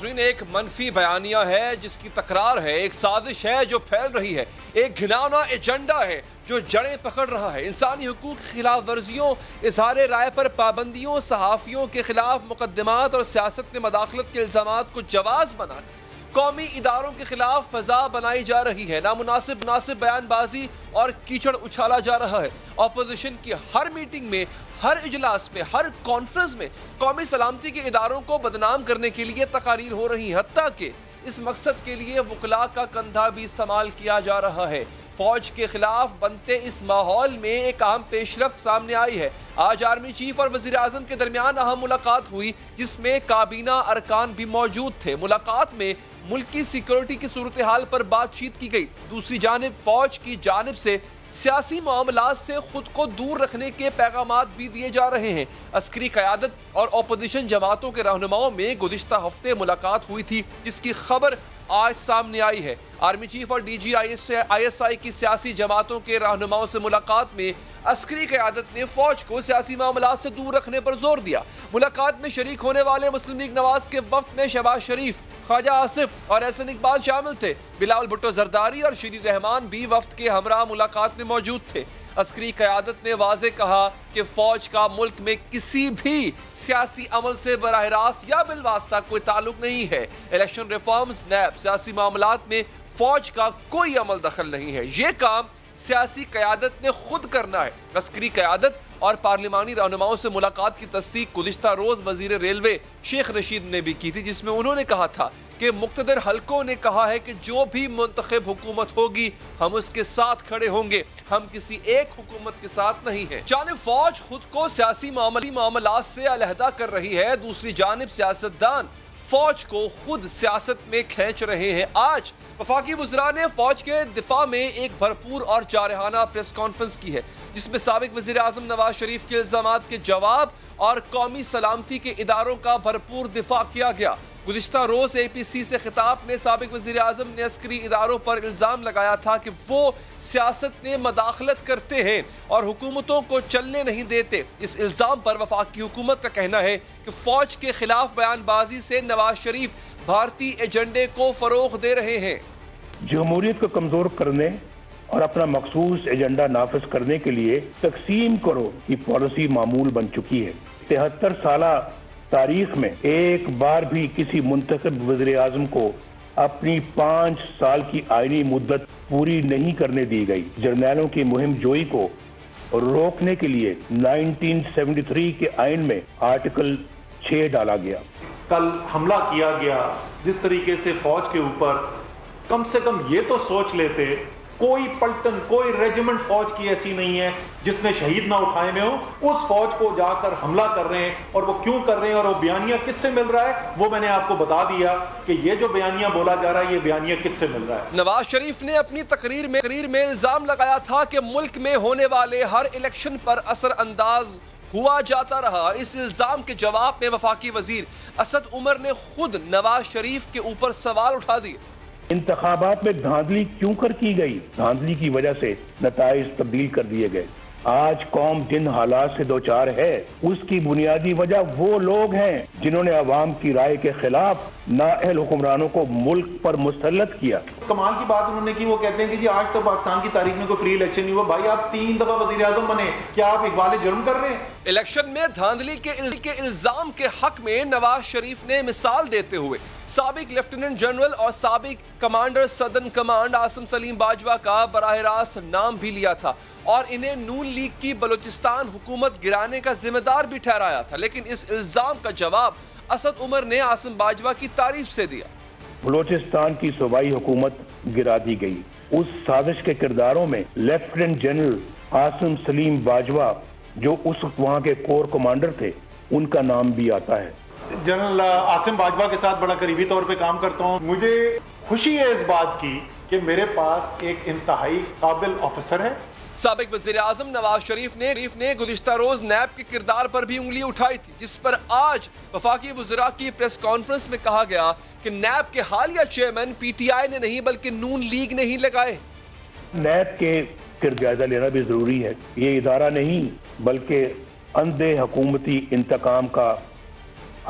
ناظرین، ایک منفی بیانیہ ہے جس کی تکرار ہے، ایک سازش ہے جو پھیل رہی ہے، ایک گھناؤنا ایجنڈا ہے جو جڑیں پکڑ رہا ہے۔ انسانی حقوق کی خلاف ورزیوں، اظہار رائے پر پابندیوں، صحافیوں کے خلاف مقدمات اور سیاست میں مداخلت کے الزامات کو جواز بنا کر قومی اداروں کے خلاف فضا بنائی جا رہی ہے۔ نامناسب بیان بازی اور کیچڑ اچھالا جا رہا ہے۔ اپوزیشن کی ہر میٹنگ میں، ہر اجلاس میں، ہر کانفرنس میں قومی سلامتی کے اداروں کو بدنام کرنے کے لیے تقاریر ہو رہی ہیں، حتیٰ کہ اس مقصد کے لیے وکلاء کا کندھا بھی استعمال کیا جا رہا ہے۔ فوج کے خلاف بنتے اس ماحول میں ایک اہم پیش رفت سامنے آئی ہے۔ آج آرمی چیف اور وزیر اعظم کے درمیان اہم ملاقات ہوئی جس میں کابینہ ارکان بھی موجود تھے۔ ملاقات میں ملکی سیکورٹی کی صورتحال پر بات چیت کی گئی۔ دوسری جانب فوج کی جانب سے سیاسی معاملات سے خود کو دور رکھنے کے پیغامات بھی دیے جا رہے ہیں۔ عسکری قیادت اور اپوزیشن جماعتوں کے رہنماؤں میں گزشتہ ہفتے ملاقات ہوئی تھی جس کی خبر آج سامنے آئی ہے۔ آرمی چیف اور D G I S I کی سیاسی جماعتوں کے رہنماؤں سے ملاقات میں عسکری قیادت نے فوج کو سیاسی معاملات سے دور رکھنے پر زور دیا۔ ملاقات میں شریک ہونے والے مسلم لیگ نواز کے وفد میں شہباز شریف، خواجہ آصف اور احسن اقبال شامل تھے۔ بلاول بھٹو زرداری اور شیریں رحمان بھی وفد کے ہمراہ ملاقات میں موجود تھے۔ عسکری قیادت نے واضح کہا کہ فوج کا ملک میں کسی بھی سیاسی عمل سے براہ راست یا بالواسطہ کوئی تعلق نہیں ہے۔ الیکشن ریفارمز، نیب، سیاسی معاملات میں فوج کا کوئی عمل دخل نہیں ہے۔ یہ کام سیاسی قیادت نے خود کرنا ہے۔ عسکری قیادت اور پارلیمانی رہنماؤں سے ملاقات کی تصدیق گزشتہ روز وزیر ریلوے شیخ رشید نے بھی کی تھی، جس میں انہوں نے کہا تھا کہ مقتدر حلقوں نے کہا ہے کہ جو بھی منتخب حکومت ہوگی ہم اس کے ساتھ کھڑے ہوں گے، ہم کسی ایک حکومت کے ساتھ نہیں ہیں۔ جانب فوج خود کو سیاسی معاملات سے علیحدہ کر رہی ہے، دوسری جانب سیاستدان فوج کو خود سیاست میں کھینچ رہے ہیں۔ آج وفاقی وزراء نے فوج کے دفاع میں ایک بھرپور اور جارحانہ پریس کانفرنس کی ہے جس میں سابق وزیر اعظم نواز شریف کے الزامات کے جواب اور قومی سلامتی کے اداروں کا بھرپور دفاع کیا گیا۔ گزشتہ روز اے پی سی سے خطاب میں سابق وزیر اعظم نے عسکری اداروں پر الزام لگایا تھا کہ وہ سیاست میں مداخلت کرتے ہیں اور حکومتوں کو چلنے نہیں دیتے۔ اس الزام پر وفاقی حکومت کا کہنا ہے کہ فوج کے خلاف بیان بازی سے نواز شریف بھارتی ایجنڈے کو فروغ دے رہے ہیں۔ جمہوریت کو کمزور کرنے اور اپنا مخصوص ایجنڈا نافذ کرنے کے لیے تقسیم کرو کی پالیسی معمول بن چکی ہے۔ 73 سالہ تاریخ میں ایک بار بھی کسی منتخب وزیر اعظم کو اپنی 5 سال کی آئینی مدت پوری نہیں کرنے دی گئی۔ جرنیلوں کی مہم جوئی کو روکنے کے لیے 1973 کے آئین میں آرٹیکل 6 ڈالا گیا۔ کل حملہ کیا گیا جس طریقے سے فوج کے اوپر، کم سے کم یہ تو سوچ لیتے کوئی پلٹن، کوئی ریجیمنٹ فوج کی ایسی نہیں ہے جس نے شہید نہ اٹھائے میں ہو۔ اس فوج کو جا کر حملہ کر رہے ہیں، اور وہ کیوں کر رہے ہیں اور وہ بیانیہ کس سے مل رہا ہے وہ میں نے آپ کو بتا دیا کہ یہ جو بیانیہ بولا جا رہا ہے یہ بیانیہ کس سے مل رہا ہے۔ نواز شریف نے اپنی تقریر میں الزام لگایا تھا کہ ملک میں ہونے والے ہر الیکشن پر اثر انداز ہوا جاتا رہا۔ اس الزام کے جواب میں وفاقی وزیر اسد عمر نے خود نواز شریف کے اوپر سوال اٹھا دیے۔ انتخابات میں دھاندلی کیوں کر کی گئی؟ دھاندلی کی وجہ سے نتائج تبدیل کر دیے گئے۔ آج قوم جن حالات سے دوچار ہے اس کی بنیادی وجہ وہ لوگ ہیں جنہوں نے عوام کی رائے کے خلاف نااہل حکمرانوں کو ملک پر مسلط کیا۔ کمال کی بات انہوں نے کی، وہ کہتے ہیں کہ جی آج تک پاکستان کی تاریخ میں کوئی فری الیکشن نہیں ہوا۔ بھائی آپ 3 دفعہ وزیر اعظم بنے، کیا آپ اقبال جرم کر رہے ہیں؟ الیکشن میں دھاندلی کے الزام کے حق میں نواز شریف نے مثال دیتے ہوئے سابق لیفٹیننٹ جنرل اور سابق commander southern command Asim Saleem Bajwa کا براہ راست نام بھی لیا تھا اور انہیں نون لیگ کی بلوچستان حکومت گرانے کا ذمہ دار بھی ٹھہرایا تھا، لیکن اس الزام کا جواب اسد عمر نے عاصم باجوہ کی تعریف سے دیا۔ بلوچستان کی صوبائی حکومت گرا دی گئی۔ اس سازش کے کرداروں میں لیفٹیننٹ جنرل عاصم سلیم باجوہ جو اس وقت وہاں کے کور کمانڈر تھے ان کا نام بھی آتا ہے۔ جنرل عاصم باجوہ کے ساتھ بڑا قریبی طور پہ کام کرتا ہوں۔ مجھے خوشی ہے اس بات کی کہ میرے پاس ایک انتہائی قابل آفیسر ہے۔ سابق وزیر اعظم نواز شریف نے گزشتہ روز نیب کے کردار پر بھی انگلی اٹھائی تھی، جس پر آج وفاقی وزراء کی پریس کانفرنس میں کہا گیا کہ نیب کے حالیہ چیئرمین پی ٹی آئی نے نہیں بلکہ نون لیگ نے ہی لگائے۔ نیب کے جائزہ لینا بھی ضروری ہے۔ یہ ادارہ نہیں بلکہ اندھے حکومتی انتقام کا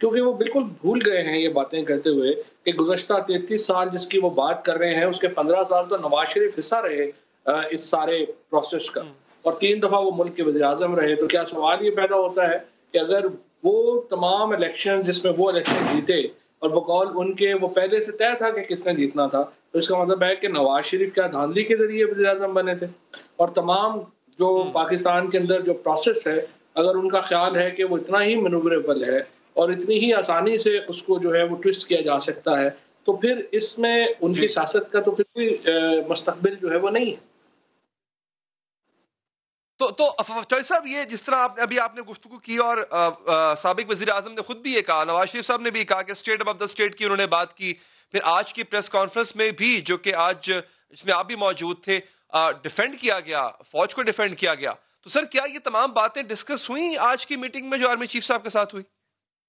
کیونکہ وہ بالکل بھول گئے ہیں یہ باتیں کرتے ہوئے کہ گزشتہ 33 سال جس کی وہ بات کر رہے ہیں اس کے 15 سال تو نواز شریف حصہ رہے اس سارے پروسیس کا، اور 3 دفعہ وہ ملک کے وزیر اعظم رہے. تو کیا سوال یہ پیدا ہوتا ہے کہ اگر وہ تمام الیکشن جس میں وہ الیکشن جیتے اور بقول ان کے وہ پہلے سے طے تھا کہ کس نے جیتنا تھا، تو اس کا مطلب ہے کہ نواز شریف کیا دھاندلی کے ذریعے وزیر اعظم بنے تھے؟ اور تمام جو پاکستان کے اندر جو پروسیس ہے، اگر ان کا خیال ہے کہ وہ اتنا ہی مینووریبل ہے اور اتنی ہی آسانی سے اس کو جو ہے وہ ٹویسٹ کیا جا سکتا ہے، تو پھر اس میں ان کی سیاست کا تو پھر کوئی مستقبل جو ہے وہ نہیں ہے. تو چوہدری صاحب، یہ جس طرح آپ نے گفتگو کی اور سابق وزیر اعظم نے خود بھی یہ کہا، نواز شریف صاحب نے بھی کہا کہ اسٹیٹ ابو دا اسٹیٹ کی انہوں نے بات کی، پھر آج کی پریس کانفرنس میں بھی جو کہ آج اس میں آپ بھی موجود تھے، ڈیفینڈ کیا گیا، فوج کو ڈیفینڈ کیا گیا. تو سر کیا یہ تمام باتیں ڈسکس ہوئیں آج کی میٹنگ میں جو آرمی چیف صاحب کے ساتھ ہوئی؟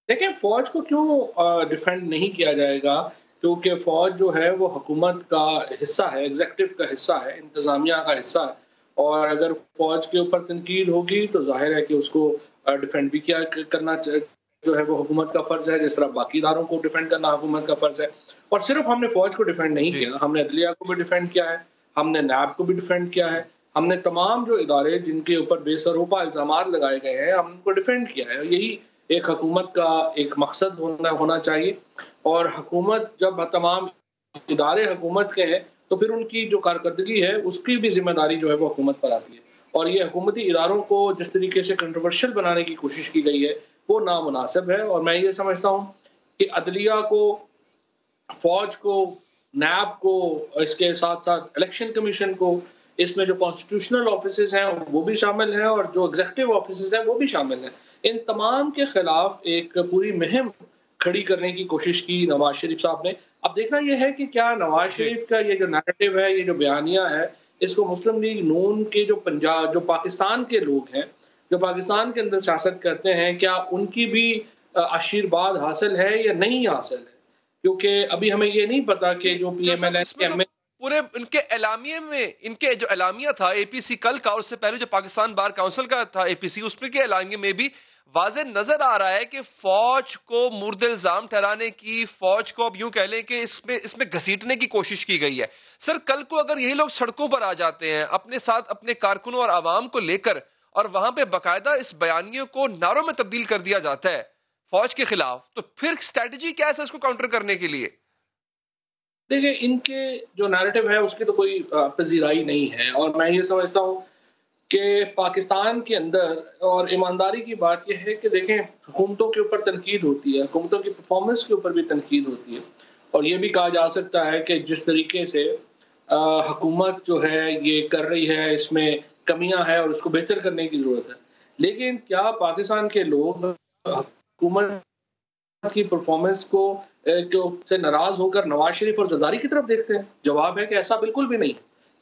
دیکھیں، فوج کو کیوں ڈیفینڈ نہیں کیا جائے گا؟ کیونکہ فوج جو ہے وہ حکومت کا حصہ ہے، ایگزیکٹو کا حصہ ہے، انتظامیہ کا حصہ ہے، اور اگر فوج کے اوپر تنقید ہوگی تو ظاہر ہے کہ اس کو ڈیفینڈ بھی کیا کرنا جو ہے وہ حکومت کا فرض ہے، جس طرح باقی اداروں کو ڈیفینڈ کرنا حکومت کا فرض ہے. اور صرف ہم نے فوج کو ڈیفینڈ نہیں کیا، ہم نے عدلیہ کو بھی ڈیفینڈ کیا ہے، ہم نے نیب کو بھی ڈیفینڈ کیا ہے، ہم نے تمام جو ادارے جن کے اوپر بے سروپا الزامات لگائے گئے ہیں ہم ان کو ڈیفینڈ کیا ہے. یہی ایک حکومت کا ایک مقصد ہونا چاہیے. اور حکومت جب تمام ادارے حکومت کے ہیں تو پھر ان کی جو کارکردگی ہے اس کی بھی ذمہ داری جو ہے وہ حکومت پر آتی ہے. اور یہ حکومتی اداروں کو جس طریقے سے کنٹروورشل بنانے کی کوشش کی گئی ہے وہ نامناسب ہے. اور میں یہ سمجھتا ہوں کہ عدلیہ کو، فوج کو، نیب کو، اس کے ساتھ ساتھ الیکشن کمیشن کو، اس میں جو کانسٹیٹیوشنل آفیسز ہیں وہ بھی شامل ہیں اور جو ایگزیکٹو آفیسز ہیں وہ بھی شامل ہیں، ان تمام کے خلاف ایک پوری مہم کھڑی کرنے کی کوشش کی نواز شریف صاحب نے. اب دیکھنا یہ ہے کہ کیا نواز شریف کا یہ جو نیریٹو ہے، یہ جو بیانیہ ہے، اس کو مسلم لیگ نون کے جو پاکستان کے لوگ ہیں، جو پاکستان کے اندر سیاست کرتے ہیں، کیا ان کی بھی آشیرواد حاصل ہے یا نہیں حاصل ہے؟ کیونکہ ابھی ہمیں یہ نہیں پتا کہ جو پی ایم ایل اے پورے ان کے اعلامیے میں، ان کے جو اعلامیہ تھا اے پی سی کل کا، اور اس سے پہلے جو پاکستان بار کونسل کا تھا اے پی سی، اس میں کے اعلامیے میں بھی واضح نظر آ رہا ہے کہ فوج کو مورد الزام ٹھہرانے کی، فوج کو اب یوں کہہ لیں کہ اس میں گھسیٹنے کی کوشش کی گئی ہے. سر کل کو اگر یہی لوگ سڑکوں پر آ جاتے ہیں اپنے ساتھ اپنے کارکنوں اور عوام کو لے کر، اور وہاں پہ باقاعدہ اس بیانیے کو نعروں میں تبدیل کر دیا جاتا ہے فوج کے خلاف، تو پھر اسٹریٹجی کیا ہے اس کو کاؤنٹر کرنے کے لیے؟ دیکھیں، ان کے جو نیریٹو ہے اس کی تو کوئی پذیرائی نہیں ہے. اور میں یہ سمجھتا ہوں کہ پاکستان کے اندر، اور ایمانداری کی بات یہ ہے کہ دیکھیں، حکومتوں کے اوپر تنقید ہوتی ہے، حکومتوں کی پرفارمنس کے اوپر بھی تنقید ہوتی ہے، اور یہ بھی کہا جا سکتا ہے کہ جس طریقے سے حکومت جو ہے یہ کر رہی ہے اس میں کمیاں ہیں اور اس کو بہتر کرنے کی ضرورت ہے. لیکن کیا پاکستان کے لوگ حکومت کی پرفارمنس کو سے ناراض ہو کر نواز شریف اور زرداری کی طرف دیکھتے ہیں؟ جواب ہے کہ ایسا بالکل بھی نہیں.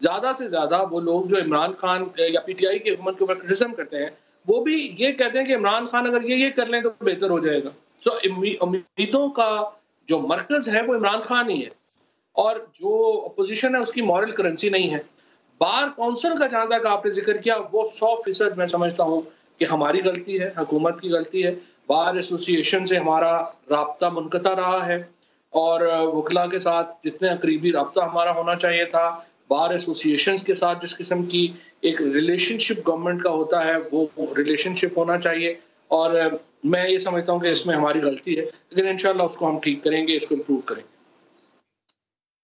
زیادہ سے زیادہ وہ لوگ جو عمران خان یا پی ٹی آئی کی حکومت کے اوپر کرٹیسزم کرتے ہیں وہ بھی یہ کہتے ہیں کہ عمران خان اگر یہ کر لیں تو بہتر ہو جائے گا. سو امیدوں کا جو مرکز ہے وہ عمران خان ہی ہے، اور جو اپوزیشن ہے اس کی مورل کرنسی نہیں ہے. بار کونسل کا جہاں تک آپ نے ذکر کیا، وہ 100% میں سمجھتا ہوں کہ ہماری غلطی ہے، حکومت کی غلطی ہے. بار ایسوسی ایشن سے ہمارا رابطہ منقطع رہا ہے، اور وکلاء کے ساتھ جتنے قریبی رابطہ ہمارا ہونا چاہیے تھا، بار ایسوسی ایشنز کے ساتھ جس قسم کی ایک ریلیشن شپ گورنمنٹ کا ہوتا ہے وہ ریلیشن شپ ہونا چاہیے. اور میں یہ سمجھتا ہوں کہ اس میں ہماری غلطی ہے، لیکن انشاءاللہ اس کو ہم ٹھیک کریں گے، اس کو امپروو کریں گے.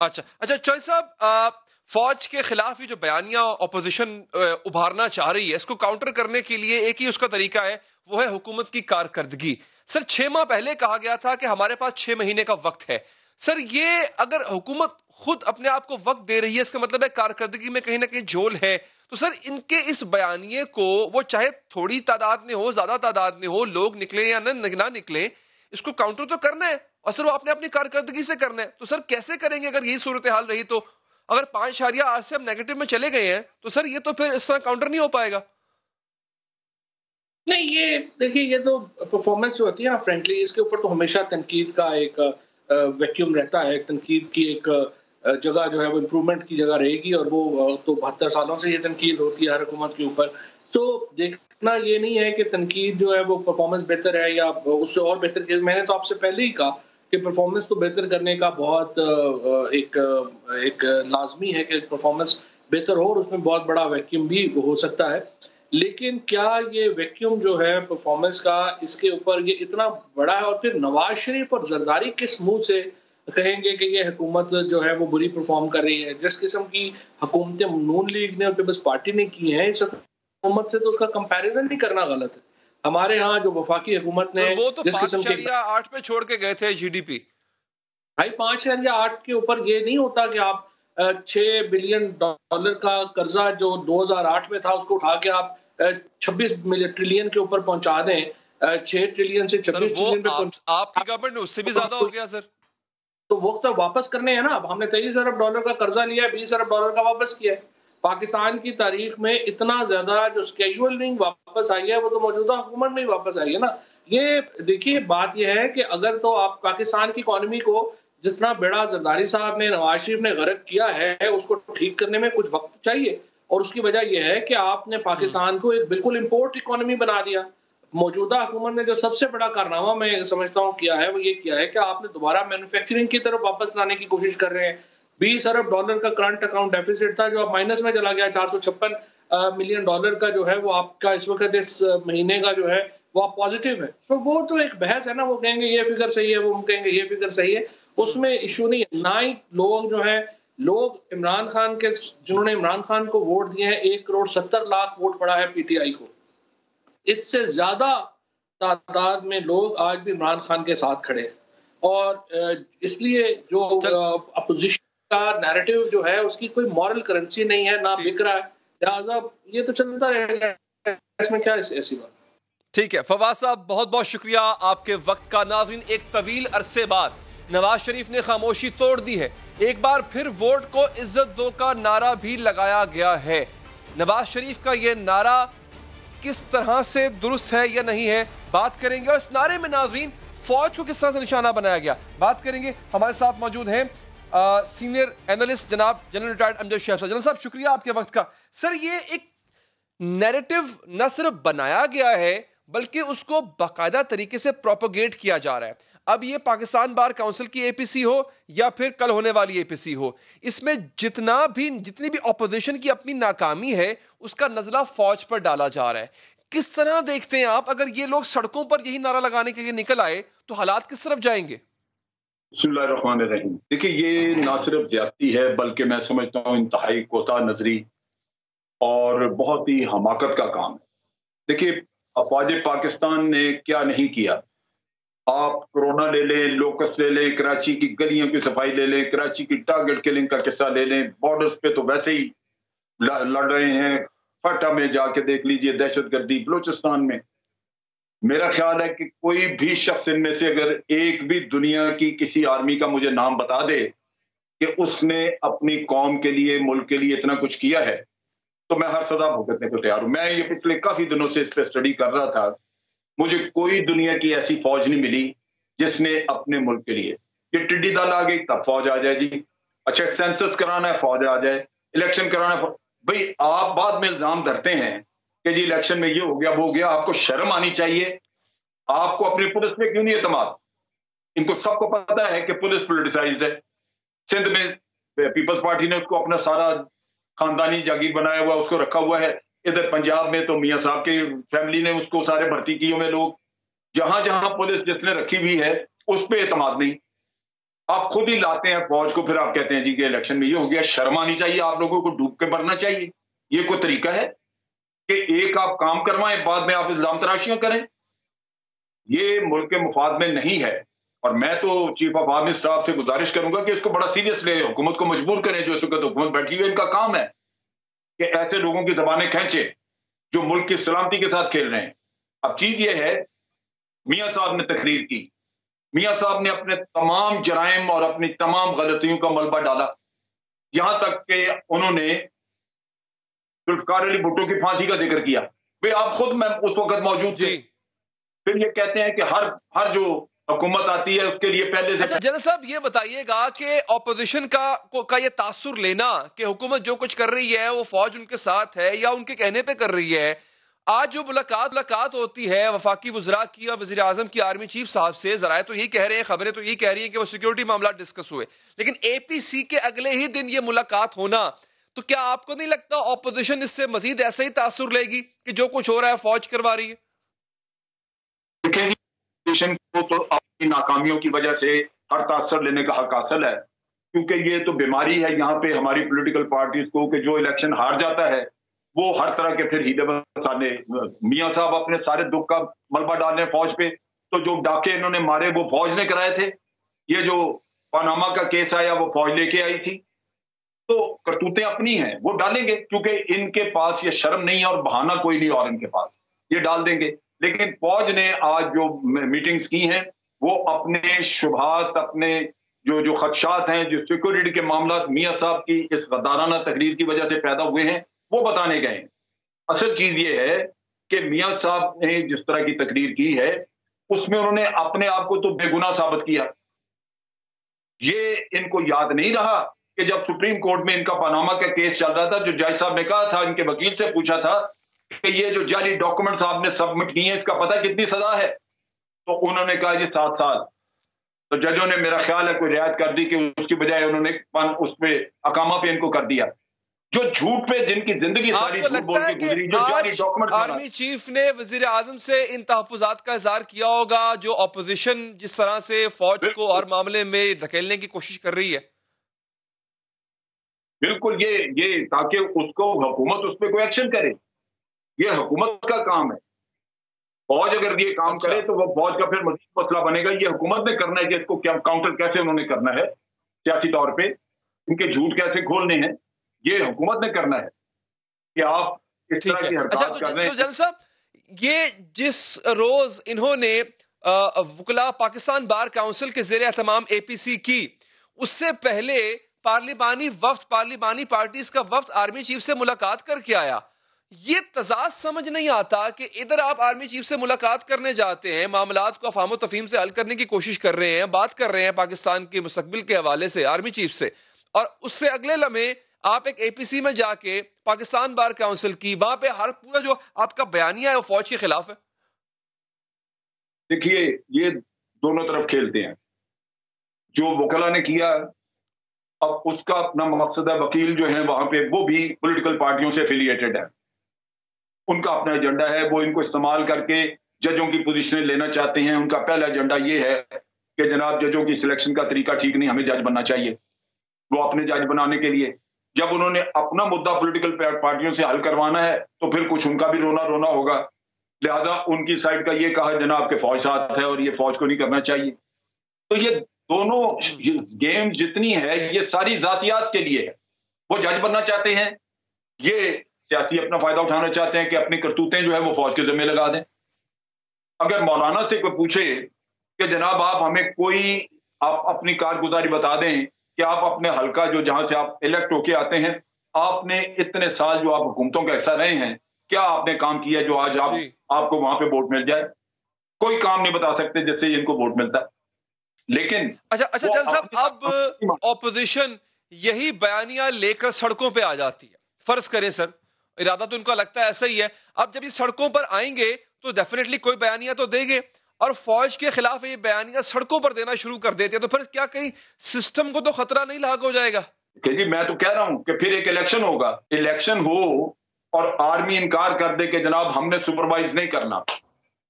اچھا چوہدری صاحب، فوج کے خلاف یہ جو بیانیہ اپوزیشن ابھارنا چاہ رہی ہے، اس کو کاؤنٹر کرنے کے لیے ایک ہی اس کا طریقہ ہے، وہ ہے حکومت کی کارکردگی. سر 6 ماہ پہلے کہا گیا تھا کہ ہمارے پاس 6 مہینے کا وقت ہے. سر یہ اگر حکومت خود اپنے آپ کو وقت دے رہی ہے، اس کا مطلب ہے کارکردگی میں کہیں نہ کہیں جھول ہے. تو سر ان کے اس بیانیے کو، وہ چاہے تھوڑی تعداد میں ہو، زیادہ تعداد میں ہو، لوگ نکلیں یا نہ نکلیں، اس کو کاؤنٹر تو کرنا ہے، اور سر وہ اپنی کارکردگی سے کرنا ہے. تو سر کیسے کریں گے اگر یہی صورتحال رہی؟ تو اگر 5.8 سے ہم نیگیٹو میں چلے گئے ہیں تو سر یہ تو پھر اس طرح کاؤنٹر نہیں ہو پائے گا. نہیں، یہ دیکھیے، یہ تو پرفارمنس جو ہوتی ہے نا، فرینکلی اس کے اوپر تو ہمیشہ تنقید کا ایک ویکیوم رہتا ہے. تنقید کی ایک جگہ جو ہے وہ امپروومنٹ کی جگہ رہے گی، اور وہ تو 72 سالوں سے یہ تنقید ہوتی ہے ہر حکومت کے اوپر. تو دیکھنا یہ نہیں ہے کہ تنقید جو ہے وہ پرفارمنس بہتر ہے یا اس سے اور بہتر. میں نے تو آپ سے پہلے ہی کہا کہ پرفارمنس کو بہتر کرنے کا بہت ایک لازمی ہے کہ پرفارمنس بہتر ہو، اور اس میں بہت بڑا ویکیوم بھی ہو سکتا ہے. لیکن کیا یہ ویکیوم جو ہے پرفارمنس کا، اس کے اوپر یہ اتنا بڑا ہے؟ اور پھر نواز شریف اور زرداری کس منہ سے کہیں گے کہ یہ حکومت جو ہے وہ بری پرفارم کر رہی ہے؟ جس قسم کی حکومتیں نون لیگ نے اور پیپلز پارٹی نے کی ہیں، اس حکومت سے تو اس کا کمپیریزن نہیں کرنا غلط ہے. ہمارے ہاں جو وفاقی حکومت نے وہ تو جس قسم کے 5.8 پہ چھوڑ کے گئے تھے جی ڈی پی. بھائی 5.8 کے اوپر یہ نہیں ہوتا کہ آپ $6 بلین کا قرضہ جو 2008 میں تھا اس کو اٹھا کے آپ 26 ٹریلین کے اوپر پہنچا دیں. 6 ٹریلین سے 26 ٹریلین پہ آپ کی گورنمنٹ میں اس سے بھی زیادہ ہو گیا سر. تو وقت واپس کرنے ہیں نا. اب ہم نے $23 ارب کا قرضہ لیا ہے، $20 ارب کا واپس کیا ہے. پاکستان کی تاریخ میں اتنا زیادہ جو اسکیجولنگ واپس آئی ہے وہ تو موجودہ حکومت میں ہی واپس آئی ہے نا. یہ دیکھیے بات یہ ہے کہ اگر تو آپ پاکستان کی اکانومی کو جتنا بیڑا زرداری صاحب نے، نواز شریف نے غرق کیا ہے، اس کو ٹھیک کرنے میں کچھ وقت چاہیے. اور اس کی وجہ یہ ہے کہ آپ نے پاکستان کو ایک بالکل امپورٹ اکانومی بنا دیا. موجودہ حکومت نے جو سب سے بڑا کارنامہ میں سمجھتا ہوں کیا ہے وہ یہ کیا ہے کہ آپ نے دوبارہ مینوفیکچرنگ کی طرف واپس لانے کی کوشش کر رہے ہیں. $20 ارب کا کرنٹ اکاؤنٹ ڈیفیسٹ تھا جو اب مائنس میں چلا گیا. $456 ملین کا جو ہے وہ آپ کا اس وقت اس مہینے کا جو ہے وہ پازیٹیو ہے. سو وہ تو ایک بحث ہے نا. وہ کہیں گے یہ فگر صحیح ہے، وہ کہیں گے یہ فگر صحیح ہے. اس میں ایشو نہیں ہے. نہ ہی لوگ جو ہیں، لوگ عمران خان کے، جنہوں نے عمران خان کو ووٹ دیے ہیں، 1.70 کروڑ ووٹ پڑا ہے پی ٹی آئی کو. اس سے زیادہ تعداد میں لوگ آج بھی عمران خان کے ساتھ کھڑے ہیں. اور اس لیے جو اپوزیشن کا نیریٹو جو ہے اس کی کوئی مورل کرنسی نہیں ہے، نہ بک رہا ہے. لہٰذا یہ تو چلتا رہے گا، اس میں کیا ایسی بات. ٹھیک ہے فواز صاحب، بہت بہت شکریہ آپ کے وقت کا. ناظرین، ایک طویل عرصے بعد نواز شریف نے خاموشی توڑ دی ہے. ایک بار پھر ووٹ کو عزت دو کا نعرہ بھی لگایا گیا ہے. نواز شریف کا یہ نعرہ کس طرح سے درست ہے یا نہیں ہے بات کریں گے. اور اس نعرے میں ناظرین فوج کو کس طرح سے نشانہ بنایا گیا بات کریں گے. ہمارے ساتھ موجود ہیں سینئر اینالسٹ جناب جنرل ریٹائرڈ امجد شیخ صاحب. جنرل صاحب شکریہ آپ کے وقت کا. سر، یہ ایک نیریٹو نہ صرف بنایا گیا ہے بلکہ اس کو باقاعدہ طریقے سے پروپیگیٹ کیا جا رہا ہے. اب یہ پاکستان بار کونسل کی اے پی سی ہو یا پھر کل ہونے والی اے پی سی ہو، اس میں جتنی بھی اپوزیشن کی اپنی ناکامی ہے اس کا نزلہ فوج پر ڈالا جا رہا ہے. کس طرح دیکھتے ہیں آپ، اگر یہ لوگ سڑکوں پر یہی نعرہ لگانے کے لیے نکل آئے تو حالات کس طرف جائیں گے؟ بسم اللہ الرحمن الرحیم. دیکھیں، یہ نہ صرف زیادتی ہے بلکہ میں سمجھتا ہوں انتہائی کوتاہ نظری اور بہت ہی حماقت کا کام ہے. دیکھیے، افواج پاکستان نے کیا نہیں کیا. آپ کورونا لے لیں، لوکس لے لیں، کراچی کی گلیوں کی صفائی لے لیں، کراچی کی ٹارگٹ کلنگ کا قصہ لے لیں، بارڈرز پہ تو ویسے ہی لڑ رہے ہیں. فٹا میں جا کے دیکھ لیجئے دہشت گردی بلوچستان میں. میرا خیال ہے کہ کوئی بھی شخص ان میں سے اگر ایک بھی دنیا کی کسی آرمی کا مجھے نام بتا دے کہ اس نے اپنی قوم کے لیے، ملک کے لیے اتنا کچھ کیا ہے، تو میں ہر سزا بھگتنے کو تیار ہوں. میں یہ پچھلے کافی دنوں سے اس پہ اسٹڈی کر رہا تھا. مجھے کوئی دنیا کی ایسی فوج نہیں ملی جس نے اپنے ملک کے لیے، یہ ٹڈی دل آ گئی تب فوج آ جائے جی، اچھا سینسس کرانا ہے فوج آ جائے، الیکشن کرانا ہے. بھئی آپ بعد میں الزام دھرتے ہیں کہ جی الیکشن میں یہ ہو گیا وہ ہو گیا. آپ کو شرم آنی چاہیے. آپ کو اپنی پولیس پہ کیوں نہیں اعتماد؟ ان کو سب کو پتا ہے کہ پولیس پولیٹیسائزڈ ہے. سندھ میں پیپلز پارٹی نے اس کو اپنا سارا خاندانی جاگیر بنایا ہوا، اس کو رکھا ہوا ہے. ادھر پنجاب میں تو میاں صاحب کی فیملی نے اس کو سارے بھرتی کیے ہوئے لوگ. جہاں جہاں پولیس جس نے رکھی ہوئی ہے اس پہ اعتماد نہیں. آپ خود ہی لاتے ہیں فوج کو، پھر آپ کہتے ہیں جی کہ الیکشن میں یہ ہو گیا. شرم آنی چاہیے. آپ لوگوں کو ڈوب کے مرنا چاہیے. یہ کوئی طریقہ ہے کہ ایک آپ کام کروائیں بعد میں آپ الزام تراشیاں کریں؟ یہ ملک کے مفاد میں نہیں ہے. اور میں تو چیف آف آرمی اسٹاف سے گزارش کروں گا کہ اس کو بڑا سیریس لے، حکومت کو مجبور کریں. جو اس وقت حکومت بیٹھی ہوئی ان کا کام ہے کہ ایسے لوگوں کی زبانیں کھینچے جو ملک کی سلامتی کے ساتھ کھیل رہے ہیں. اب چیز یہ ہے، میاں صاحب نے تقریر کی، میاں صاحب نے اپنے تمام جرائم اور اپنی تمام غلطیوں کا ملبہ ڈالا. یہاں تک کہ انہوں نے ذوالفقار علی بھٹو کی پھانسی کا ذکر کیا. بھئی آپ خود میں اس وقت موجود تھے. پھر یہ کہتے ہیں کہ ہر جو حکومت آتی ہے اس کے لیے پہلے سے. جنرل صاحب یہ بتائیے گا کہ اپوزیشن کا یہ تاثر لینا کہ حکومت جو کچھ کر رہی ہے وہ فوج ان کے ساتھ ہے یا ان کے کہنے پہ کر رہی ہے، آج جو ملاقات ہوتی ہے وفاقی وزراء کی اور وزیر اعظم کی آرمی چیف صاحب سے، ذرائع تو یہی کہہ رہے ہیں، خبریں تو یہی کہہ رہی ہیں کہ وہ سیکیورٹی معاملات ڈسکس ہوئے، لیکن اے پی سی کے اگلے ہی دن یہ ملاقات ہونا، تو کیا آپ کو نہیں لگتا اپوزیشن اس سے مزید ایسا ہی تاثر لے گی کہ جو کچھ ہو رہا ہے فوج کروا رہی ہے؟ اپوزیشن کو تو اپنی ناکامیوں کی وجہ سے ہر تاثر لینے کا حق حاصل ہے، کیونکہ یہ تو بیماری ہے یہاں پہ ہماری پولیٹیکل پارٹیز کو کہ جو الیکشن ہار جاتا ہے وہ ہر طرح کے پھر ہیلے بسانے، میاں صاحب اپنے سارے دکھ کا ملبہ ڈالنے فوج پہ، تو جو ڈاکے انہوں نے مارے وہ فوج نے کرائے تھے، یہ جو پاناما کا کیس آیا وہ فوج لے کے آئی تھی، تو کرتوتیں اپنی ہیں وہ ڈالیں گے، کیونکہ ان کے پاس یہ شرم نہیں ہے اور بہانہ کوئی نہیں اور ان کے پاس، یہ ڈال دیں گے۔ لیکن فوج نے آج جو میٹنگز کی ہیں وہ اپنے شبہات، اپنے جو خدشات ہیں، جو سیکورٹی کے معاملات میاں صاحب کی اس غدارانہ تقریر کی وجہ سے پیدا ہوئے ہیں وہ بتانے گئے ہیں۔ اصل چیز یہ ہے کہ میاں صاحب نے جس طرح کی تقریر کی ہے اس میں انہوں نے اپنے آپ کو تو بے گناہ ثابت کیا۔ یہ ان کو یاد نہیں رہا کہ جب سپریم کورٹ میں ان کا پاناما کا کیس چل رہا تھا، جو جج صاحب نے کہا تھا، ان کے وکیل سے پوچھا تھا کہ یہ جو جعلی ڈاکومنٹس آپ نے سبمٹ کیے ہیں اس کا پتہ کتنی سزا ہے، تو انہوں نے کہا جی 7 سال۔ تو ججوں نے میرا خیال ہے کوئی رعایت کر دی کہ اس کی بجائے انہوں نے اس پہ اقامہ پہ ان کو کر دیا۔ جو جھوٹ پہ جن کی زندگی ساری جھوٹ بول کے گزری، جو جعلی ڈاکومنٹس، آرمی چیف نے وزیر اعظم سے ان تحفظات کا اظہار کیا ہوگا جو اپوزیشن جس طرح سے فوج کو ہر معاملے میں دھکیلنے کی کوشش کر رہی ہے؟ بالکل، یہ تاکہ اس کو حکومت اس پہ کوئی ایکشن کرے، یہ حکومت کا کام ہے۔ فوج اگر یہ کام کرے تو وہ فوج کا پھر مزید مسئلہ بنے گا، یہ حکومت نے کرنا ہے کہ اس کو کاؤنٹر کیسے انہوں نے کرنا ہے سیاسی طور پہ، ان کے جھوٹ کیسے کھولنے ہیں، یہ حکومت نے کرنا ہے کہ آپ اس طرح کی حرکات کر رہے ہیں۔ جل صاحب، یہ جس روز انہوں نے وکلاء پاکستان بار کاؤنسل کے زیر اہتمام اے پی سی کی، اس سے پہلے پارلیمانی وفد، پارلیمانی پارٹیز کا وفد آرمی چیف سے ملاقات کر کے آیا۔ یہ تضاد سمجھ نہیں آتا کہ ادھر آپ آرمی چیف سے ملاقات کرنے جاتے ہیں، معاملات کو افہام و تفہیم سے حل کرنے کی کوشش کر رہے ہیں، بات کر رہے ہیں پاکستان کے مستقبل کے حوالے سے آرمی چیف سے، اور اس سے اگلے لمحے آپ ایک اے پی سی میں جا کے پاکستان بار کاؤنسل کی، وہاں پہ ہر پورا جو آپ کا بیانیہ ہے وہ فوج کے خلاف ہے۔ دیکھیے، یہ دونوں طرف کھیلتے ہیں، جو وکلا نے کیا اب اس کا اپنا مقصد ہے، وکیل جو ہیں وہاں پہ وہ بھی پولیٹیکل پارٹیوں سے افیلیٹڈ ہے، ان کا اپنا ایجنڈا ہے، وہ ان کو استعمال کر کے ججوں کی پوزیشنیں لینا چاہتے ہیں۔ ان کا پہلا ایجنڈا یہ ہے کہ جناب ججوں کی سلیکشن کا طریقہ ٹھیک نہیں، ہمیں جج بننا چاہیے۔ وہ اپنے جج بنانے کے لیے جب انہوں نے اپنا مدعا پولیٹیکل پارٹیوں سے حل کروانا ہے تو پھر کچھ ان کا بھی رونا ہوگا، لہذا ان کی سائڈ کا یہ کہا جناب کہ فوج ساتھ ہے اور یہ فوج کو نہیں کرنا چاہیے۔ تو یہ دونوں گیم جتنی ہے یہ ساری ذاتیات کے لیے ہے، وہ جج بننا چاہتے ہیں، یہ سیاسی اپنا فائدہ اٹھانا چاہتے ہیں کہ اپنی کرتوتیں جو ہے وہ فوج کے ذمہ لگا دیں۔ اگر مولانا سے کوئی پوچھے کہ جناب آپ ہمیں کوئی آپ اپنی کارگزاری بتا دیں کہ آپ اپنے حلقہ جو جہاں سے آپ الیکٹ ہو کے آتے ہیں، آپ نے اتنے سال جو آپ حکومتوں کا حصہ رہے ہیں، کیا آپ نے کام کیا جو آج آپ کو وہاں پہ ووٹ مل جائے؟ کوئی کام نہیں بتا سکتے جس سے ان کو ووٹ ملتا ہے۔ لیکن اچھا جل صاحب، اب اپوزیشن یہی بیانیہ لے کر سڑکوں پہ آ جاتی ہے، فرض کریں سر، ارادہ تو ان کا لگتا ہے ایسا ہی ہے، اب جب یہ سڑکوں پر آئیں گے تو ڈیفینیٹلی کوئی بیانیہ تو دیں گے، اور فوج کے خلاف یہ بیانیہ سڑکوں پر دینا شروع کر دیتے ہیں، تو پھر کیا کہیں سسٹم کو تو خطرہ نہیں لاحق ہو جائے گا؟ کہ جی میں تو کہہ رہا ہوں کہ پھر ایک الیکشن ہوگا، الیکشن ہو اور آرمی انکار کر دے کہ جناب ہم نے سپروائز نہیں کرنا،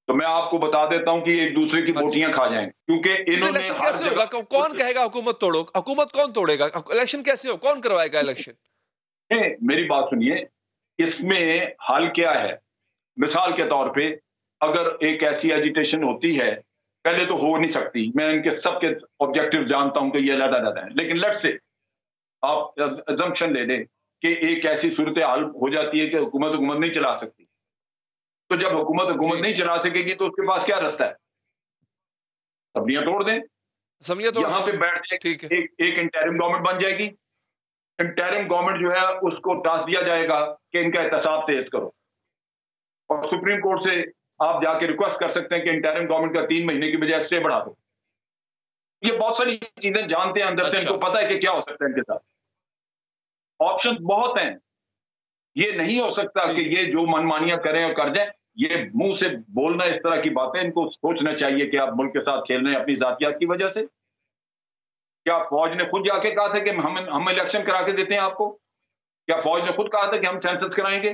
تو میں آپ کو بتا دیتا ہوں کہ ایک دوسرے کی بوٹیاں کھا جائیں، کیونکہ انہوں نے کیسے ہوگا؟ کون کہے گا حکومت توڑو؟ حکومت کون توڑے گا؟ الیکشن کیسے ہو؟ کون کروائے گا الیکشن؟ میری بات سنیے، اس میں حل کیا ہے؟ مثال کے طور پہ اگر ایک ایسی ایجیٹیشن ہوتی ہے، پہلے تو ہو نہیں سکتی، میں ان کے سب کے آبجیکٹیو جانتا ہوں کہ یہ علیحدہ ہیں، لیکن لیٹ سے آپ assumption لے لیں کہ ایک ایسی صورتحال ہو جاتی ہے کہ حکومت نہیں چلا سکتی، تو جب حکومت نہیں چلا سکے گی تو اس کے پاس کیا رستہ ہے؟ اسمبلیاں توڑ دیں، یہاں پہ بیٹھ جائے، ایک انٹرم گورنمنٹ بن جائے گی، انٹرم گورنمنٹ جو ہے اس کو ٹاسک دیا جائے گا کہ ان کا احتساب تیز کرو، اور سپریم کورٹ سے آپ جا کے ریکویسٹ کر سکتے ہیں کہ انٹرم گورنمنٹ کا 3 مہینے کی بجائے اسٹے بڑھا دو۔ یہ بہت ساری چیزیں جانتے ہیں اندر سے، ان کو پتا ہے کہ کیا ہو سکتا ہے ان کے ساتھ، آپشن بہت ہیں، یہ نہیں ہو سکتا کہ یہ جو منمانیاں کریں اور کر جائیں. یہ منہ سے بولنا اس طرح کی باتیں، ان کو سوچنا چاہیے کہ آپ ملک کے ساتھ کھیل رہے ہیں اپنی ذاتیات کی وجہ سے. کیا فوج نے خود جا کے کہا تھا کہ ہم الیکشن کرا کے دیتے ہیں آپ کو؟ کیا فوج نے خود کہا تھا کہ ہم سینسس کرائیں گے؟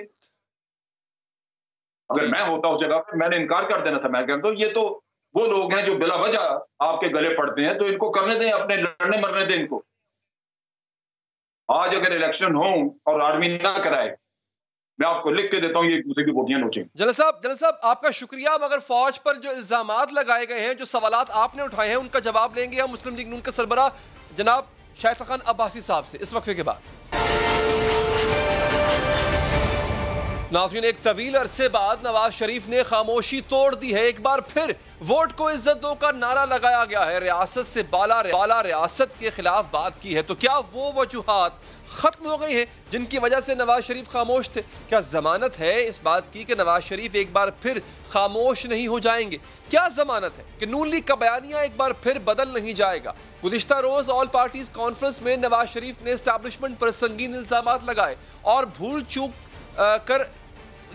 اگر میں ہوتا اس جگہ پہ، میں نے انکار کر دینا تھا. میں کہتا ہوں یہ تو وہ لوگ ہیں جو بلا وجہ آپ کے گلے پڑتے ہیں، تو ان کو کرنے دیں، اپنے لڑنے مرنے دیں ان کو. آج اگر الیکشن ہوں اور آرمی نہ کرائے، میں آپ کو لکھ کے دیتا ہوں یہ ایک دوسرے کی بوٹیاں نوچیں. جنرل صاحب آپ کا شکریہ، مگر فوج پر جو الزامات لگائے گئے ہیں، جو سوالات آپ نے اٹھائے ہیں، ان کا جواب لیں گے ہم مسلم لیگ نون کے سربراہ جناب شاہد خان عباسی صاحب سے اس وقفے کے بعد. ناظرین، ایک طویل عرصے بعد نواز شریف نے خاموشی توڑ دی ہے. ایک بار پھر ووٹ کو عزت دو کا نعرہ لگایا گیا ہے. ریاست سے بالا ریاست کے خلاف بات کی ہے. تو کیا وہ وجوہات ختم ہو گئی ہیں جن کی وجہ سے نواز شریف خاموش تھے؟ کیا ضمانت ہے اس بات کی کہ نواز شریف ایک بار پھر خاموش نہیں ہو جائیں گے؟ کیا ضمانت ہے کہ نون لیگ کا بیانیہ ایک بار پھر بدل نہیں جائے گا؟ گزشتہ روز آل پارٹیز کانفرنس میں نواز شریف نے اسٹیبلشمنٹ پر سنگین الزامات لگائے اور بھول چوک کر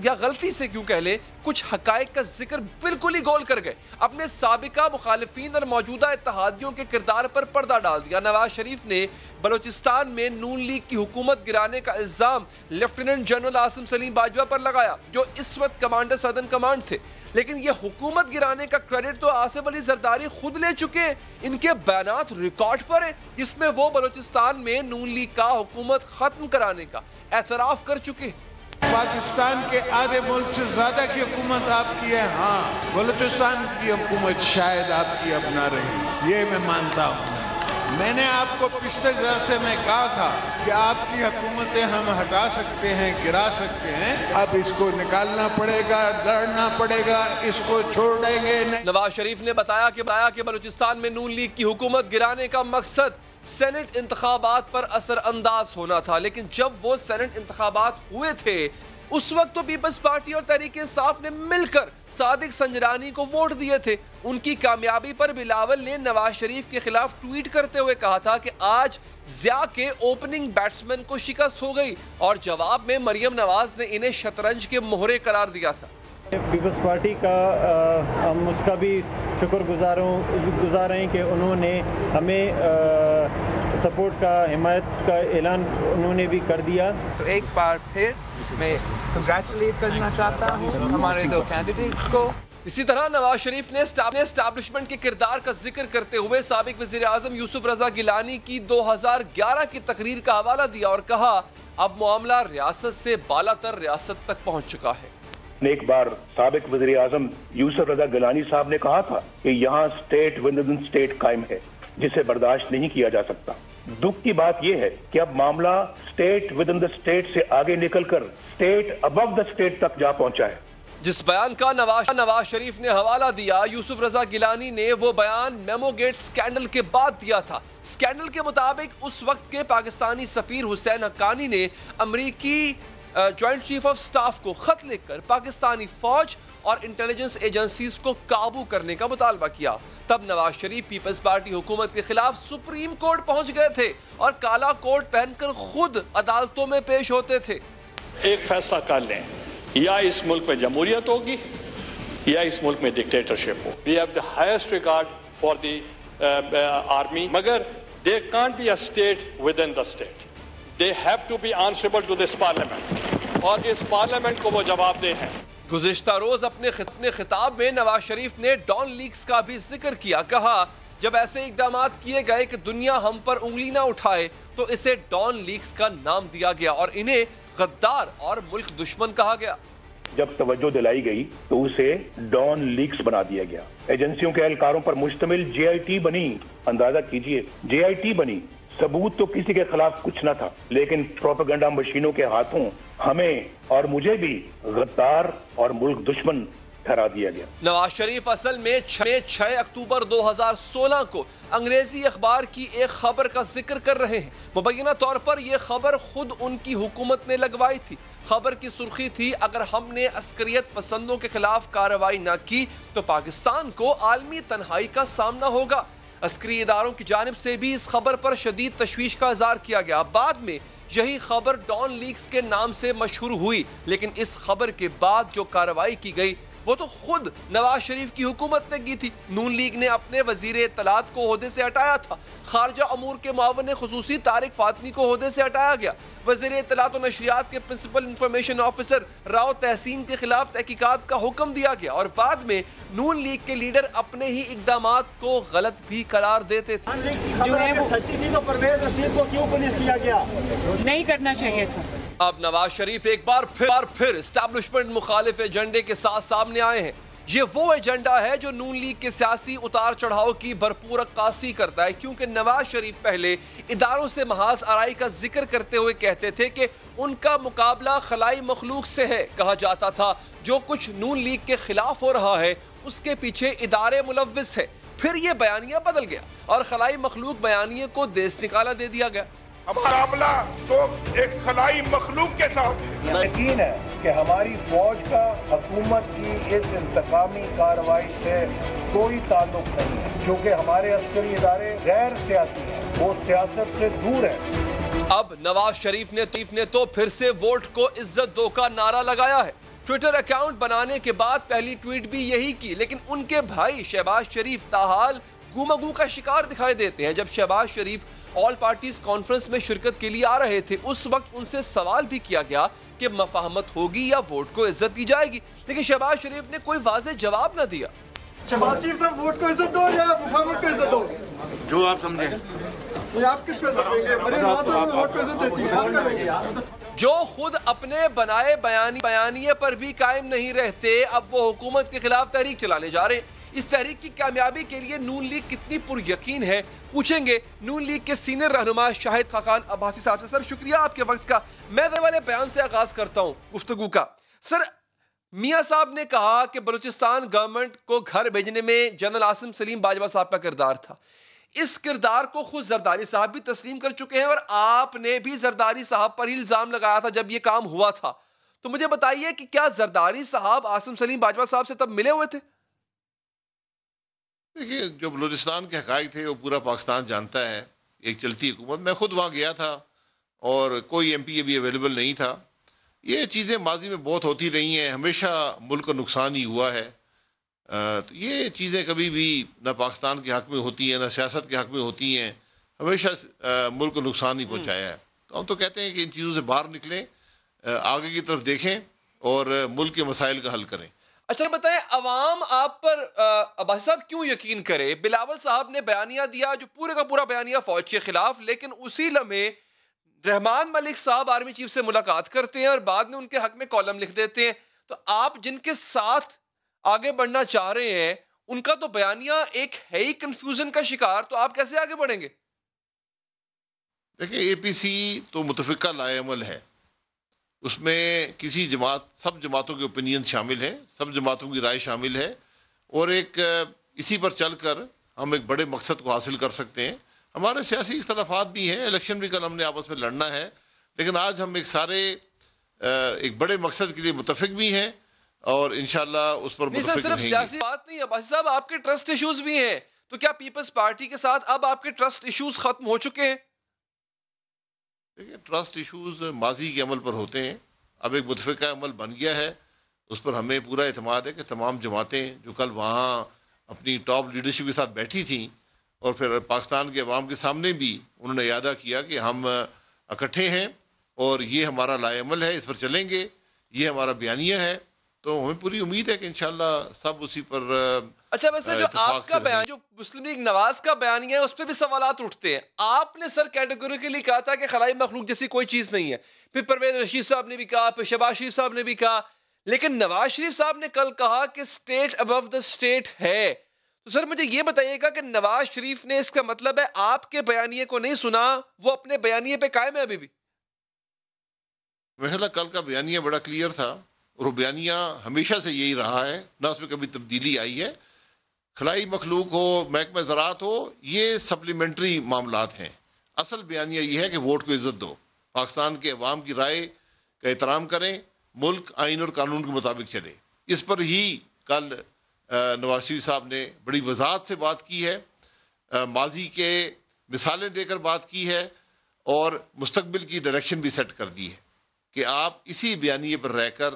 یا غلطی سے کیوں کہہ لیں کچھ حقائق کا ذکر بالکل ہی گول کر گئے. اپنے سابقہ مخالفین اور موجودہ اتحادیوں کے کردار پر پردہ ڈال دیا. نواز شریف نے بلوچستان میں نون لیگ کی حکومت گرانے کا الزام لیفٹیننٹ جنرل عاصم سلیم باجوہ پر لگایا، جو اس وقت کمانڈر سدرن کمانڈ تھے. لیکن یہ حکومت گرانے کا کریڈٹ تو آصف علی زرداری خود لے چکے ہیں. ان کے بیانات ریکارڈ پر ہیں جس میں وہ بلوچستان میں نون لیگ کا حکومت ختم کرانے کا اعتراف کر چکے ہیں. پاکستان کے آدھے ملک سے زیادہ کی حکومت آپ کی ہے. ہاں، بلوچستان کی حکومت شاید آپ کی اب نہ رہی، یہ میں مانتا ہوں. میں نے آپ کو پچھلے جلسے میں کہا تھا کہ آپ کی حکومتیں ہم ہٹا سکتے ہیں، گرا سکتے ہیں. اب اس کو نکالنا پڑے گا، لڑنا پڑے گا، اس کو چھوڑ دیں گے نہیں. نواز شریف نے بتایا کہ بلوچستان میں نون لیگ کی حکومت گرانے کا مقصد سینٹ انتخابات پر اثر انداز ہونا تھا. لیکن جب وہ سینٹ انتخابات ہوئے تھے اس وقت تو پیپلز پارٹی اور تحریک انصاف نے مل کر صادق سنجرانی کو ووٹ دیے تھے. ان کی کامیابی پر بلاول نے نواز شریف کے خلاف ٹویٹ کرتے ہوئے کہا تھا کہ آج ضیاء کے اوپننگ بیٹسمین کو شکست ہو گئی، اور جواب میں مریم نواز نے انہیں شطرنج کے مہرے قرار دیا تھا. پیپلز پارٹی کا ہم اس کا بھی شکر گزار ہیں کہ انہوں نے ہمیں سپورٹ کا، حمایت کا اعلان انہوں نے بھی کر دیا. تو ایک بار پھر میں کنگریچولیٹ کرنا چاہتا ہوں ہمارے دو کینڈیڈیٹس کو. اسی طرح نواز شریف نے اسٹیبلشمنٹ کے کردار کا ذکر کرتے ہوئے سابق وزیر اعظم یوسف رضا گیلانی کی 2011 کی تقریر کا حوالہ دیا اور کہا اب معاملہ ریاست سے بالا تر ریاست تک پہنچ چکا ہے. ایک بار سابق وزیر اعظم یوسف رضا گیلانی صاحب نے کہا تھا کہ یہاں اسٹیٹ ود ان اسٹیٹ قائم ہے جسے برداشت نہیں کیا جا سکتا. دکھ کی بات یہ ہے کہ اب معاملہ state with in the state سے آگے نکل کر اسٹیٹ ابو دا اسٹیٹ تک جا پہنچا ہے. جس بیان کا نواز شریف نے حوالہ دیا، یوسف رضا گیلانی نے وہ بیان میمو گیٹ سکینڈل کے بعد دیا تھا. سکینڈل کے مطابق اس وقت کے پاکستانی سفیر حسین حقانی نے امریکی جوائنٹ چیف آف سٹاف کو خط لکھ کر پاکستانی فوج اور انٹیلیجنس ایجنسیز کو قابو کرنے کا مطالبہ کیا. تب نواز شریف پیپلز پارٹی حکومت کے خلاف سپریم کورٹ پہنچ گئے تھے اور کالا کوٹ پہن کر خود عدالتوں میں پیش ہوتے تھے. ایک فیصلہ کر لیں، یا اس ملک میں جمہوریت ہوگی یا اس ملک میں dictatorship who. We have the highest regard for the army, مگر there can't be a state within the state. They have to be answerable to this parliament. اور اس پارلیمنٹ کو وہ جواب دہ ہیں. گزشتہ روز اپنے خطاب میں نواز شریف نے ڈان لیگز کا بھی ذکر کیا. کہا جب ایسے اقدامات کیے گئے کہ دنیا ہم پر انگلی نہ اٹھائے تو اسے ڈان لیگز کا نام دیا گیا اور انہیں غدار اور ملک دشمن کہا گیا. جب توجہ دلائی گئی تو اسے ڈان لیگز بنا دیا گیا. ایجنسیوں کے اہلکاروں پر مشتمل JIT بنی. اندازہ کیجئے JIT بنی. ثبوت تو کسی کے خلاف کچھ نہ تھا، لیکن پروپیگنڈا مشینوں کے ہاتھوں ہمیں اور مجھے بھی غدار اور ملک دشمن ٹھہرا دیا گیا. نواز شریف اصل میں 6 اکتوبر 2016 کو انگریزی اخبار کی ایک خبر کا ذکر کر رہے ہیں. مبینہ طور پر یہ خبر خود ان کی حکومت نے لگوائی تھی. خبر کی سرخی تھی اگر ہم نے عسکریت پسندوں کے خلاف کارروائی نہ کی تو پاکستان کو عالمی تنہائی کا سامنا ہوگا. عسکری اداروں کی جانب سے بھی اس خبر پر شدید تشویش کا اظہار کیا گیا. بعد میں یہی خبر ڈان لیکس کے نام سے مشہور ہوئی، لیکن اس خبر کے بعد جو کارروائی کی گئی وہ تو خود نواز شریف کی حکومت نے کی تھی۔ نون لیگ نے اپنے وزیر اطلاعات کو عہدے سے ہٹایا تھا، خارجہ امور کے معاون خصوصی طارق فاطمی کو عہدے سے ہٹایا گیا، وزیر اطلاعات و نشریات کے پرنسپل انفارمیشن آفیسر راؤ تحسین کے خلاف تحقیقات کا حکم دیا گیا، اور بعد میں نون لیگ کے لیڈر اپنے ہی اقدامات کو غلط بھی قرار دیتے تھے۔ جو ہے وہ سچی تھی تو پرویز رشید کو کیوں پنش کیا گیا؟ نہیں کرنا چاہیے تھا۔ اب نواز شریف ایک بار پھر اسٹیبلشمنٹ مخالف ایجنڈے کے ساتھ سامنے آئے ہیں۔ یہ وہ ایجنڈا ہے جو نون لیگ کے سیاسی اتار چڑھاؤ کی بھرپور عکاسی کرتا ہے، کیونکہ نواز شریف پہلے اداروں سے محاذ آرائی کا ذکر کرتے ہوئے کہتے تھے کہ ان کا مقابلہ خلائی مخلوق سے ہے۔ کہا جاتا تھا جو کچھ نون لیگ کے خلاف ہو رہا ہے اس کے پیچھے ادارے ملوث ہے۔ پھر یہ بیانیہ بدل گیا اور خلائی مخلوق بیانیے کو دیس نکالا دے دیا گیا۔ مقابلہ تو ایک خلائی مخلوق کے ساتھ ہے۔ یقین ہے کہ ہماری فوج کا حکومت کی اس انتقامی کارروائی سے کوئی تعلق نہیں ہے، کیونکہ ہمارے عسکری ادارے غیر سیاسی ہیں، وہ سیاست سے دور ہیں۔ اب نواز شریف نے تو پھر سے ووٹ کو عزت دو کا نعرہ لگایا ہے۔ ٹویٹر اکاؤنٹ بنانے کے بعد پہلی ٹویٹ بھی یہی کی، لیکن ان کے بھائی شہباز شریف تاحال گومگو کا شکار دکھائی دیتے ہیں۔ جب شہباز شریف آل پارٹیز کانفرنس میں شرکت کے لیے آ رہے تھے اس وقت ان سے سوال بھی کیا گیا کہ مفاہمت ہوگی یا ووٹ کو عزت دی جائے گی، لیکن شہباز شریف نے کوئی واضح جواب نہ دیا۔ شہباز شریف صاحب ووٹ کو عزت دو یا مفاہمت کو عزت دو؟ جو آپ سمجھیں۔ یہ آپ کس کو عزت دیں گے؟ مریم نواز صاحب ووٹ کو عزت دیتی ہے۔ جو خود اپنے بنائے بیانیے پر بھی قائم نہیں رہتے، اب وہ حکومت کے خلاف تحریک چلانے جا رہے ہیں۔ اس تحریک کی کامیابی کے لیے نون لیگ کتنی پر یقین ہے، پوچھیں گے نون لیگ کے سینئر رہنما شاہد خاقان عباسی صاحب سے۔ سر شکریہ آپ کے وقت کا۔ میں دے والے بیان سے آغاز کرتا ہوں گفتگو کا۔ سر، میاں صاحب نے کہا کہ بلوچستان گورنمنٹ کو گھر بھیجنے میں جنرل عاصم سلیم باجوہ صاحب کا کردار تھا۔ اس کردار کو خود زرداری صاحب بھی تسلیم کر چکے ہیں، اور آپ نے بھی زرداری صاحب پر ہی الزام لگایا تھا جب یہ کام ہوا تھا۔ تو مجھے بتائیے کہ کیا زرداری صاحب عاصم سلیم باجوہ صاحب سے تب ملے ہوئے تھے؟ دیکھیے، جو بلوچستان کے حقائق تھے وہ پورا پاکستان جانتا ہے، ایک چلتی حکومت۔ میں خود وہاں گیا تھا اور کوئی ایم پی ابھی اویلیبل نہیں تھا۔ یہ چیزیں ماضی میں بہت ہوتی رہی ہیں، ہمیشہ ملک کا نقصان ہی ہوا ہے۔ تو یہ چیزیں کبھی بھی نہ پاکستان کے حق میں ہوتی ہیں نہ سیاست کے حق میں ہوتی ہیں، ہمیشہ ملک کو نقصان ہی پہنچایا ہے۔ تو ہم تو کہتے ہیں کہ ان چیزوں سے باہر نکلیں، آگے کی طرف دیکھیں اور ملک کے مسائل کا حل کریں۔ اچھا بتائیں، عوام آپ پر عباسی صاحب کیوں یقین کرے؟ بلاول صاحب نے بیانیہ دیا جو پورے کا پورا بیانیہ فوج کے خلاف، لیکن اسی لمحے رحمان ملک صاحب آرمی چیف سے ملاقات کرتے ہیں اور بعد میں ان کے حق میں کالم لکھ دیتے ہیں۔ تو آپ جن کے ساتھ آگے بڑھنا چاہ رہے ہیں ان کا تو بیانیہ ایک ہے ہی کنفیوژن کا شکار، تو آپ کیسے آگے بڑھیں گے؟ دیکھیں، اے پی سی تو متفقہ لائے عمل ہے، اس میں کسی جماعت، سب جماعتوں کے اوپینین شامل ہیں، سب جماعتوں کی رائے شامل ہے، اور ایک اسی پر چل کر ہم ایک بڑے مقصد کو حاصل کر سکتے ہیں۔ ہمارے سیاسی اختلافات بھی ہیں، الیکشن بھی کل ہم نے آپس میں لڑنا ہے، لیکن آج ہم ایک بڑے مقصد کے لیے متفق بھی ہیں اور انشاءاللہ اس پر متفق رہیں گے۔ صرف سیاسی بات نہیں ہے عباسی صاحب، آپ کے ٹرسٹ ایشوز بھی ہیں، تو کیا پیپلز پارٹی کے ساتھ اب آپ کے ٹرسٹ ایشوز ختم ہو چکے ہیں؟ دیکھیں، ٹرسٹ ایشوز ماضی کے عمل پر ہوتے ہیں، اب ایک متفقہ عمل بن گیا ہے، اس پر ہمیں پورا اعتماد ہے کہ تمام جماعتیں جو کل وہاں اپنی ٹاپ لیڈرشپ کے ساتھ بیٹھی تھیں اور پھر پاکستان کے عوام کے سامنے بھی انہوں نے اعادہ کیا کہ ہم اکٹھے ہیں اور یہ ہمارا لائے عمل ہے، اس پر چلیں گے، یہ ہمارا بیانیہ ہے، تو ہمیں پوری امید ہے کہ انشاءاللہ سب اسی پر۔ اچھا، ویسے جو آپ کا بیان، جو مسلم لیگ نواز کا بیانیہ ہے، اس پہ بھی سوالات اٹھتے ہیں۔ آپ نے سر کیٹیگوریکلی کہا تھا کہ خلائی مخلوق جیسی کوئی چیز نہیں ہے، پھر پرویز رشید صاحب نے بھی کہا، پھر شہباز شریف صاحب نے بھی کہا، لیکن نواز شریف صاحب نے کل کہا کہ اسٹیٹ ابو دا اسٹیٹ ہے۔ تو سر مجھے یہ بتائیے گا کہ نواز شریف نے، اس کا مطلب ہے آپ کے بیانیے کو نہیں سنا، وہ اپنے بیانیے پہ قائم ہے ابھی بھی؟ میرا کل کا بیانیہ بڑا کلیئر تھا اور وہ بیانیہ ہمیشہ سے یہی رہا ہے، نہ اس میں کبھی تبدیلی آئی ہے۔ خلائی مخلوق ہو، محکمہ زراعت ہو، یہ سپلیمنٹری معاملات ہیں، اصل بیانیہ یہ ہے کہ ووٹ کو عزت دو، پاکستان کے عوام کی رائے کا احترام کریں، ملک آئین اور قانون کے مطابق چلے۔ اس پر ہی کل نواز شریف صاحب نے بڑی وضاحت سے بات کی ہے، ماضی کے مثالیں دے کر بات کی ہے، اور مستقبل کی ڈائریکشن بھی سیٹ کر دی ہے کہ آپ اسی بیانیے پر رہ کر،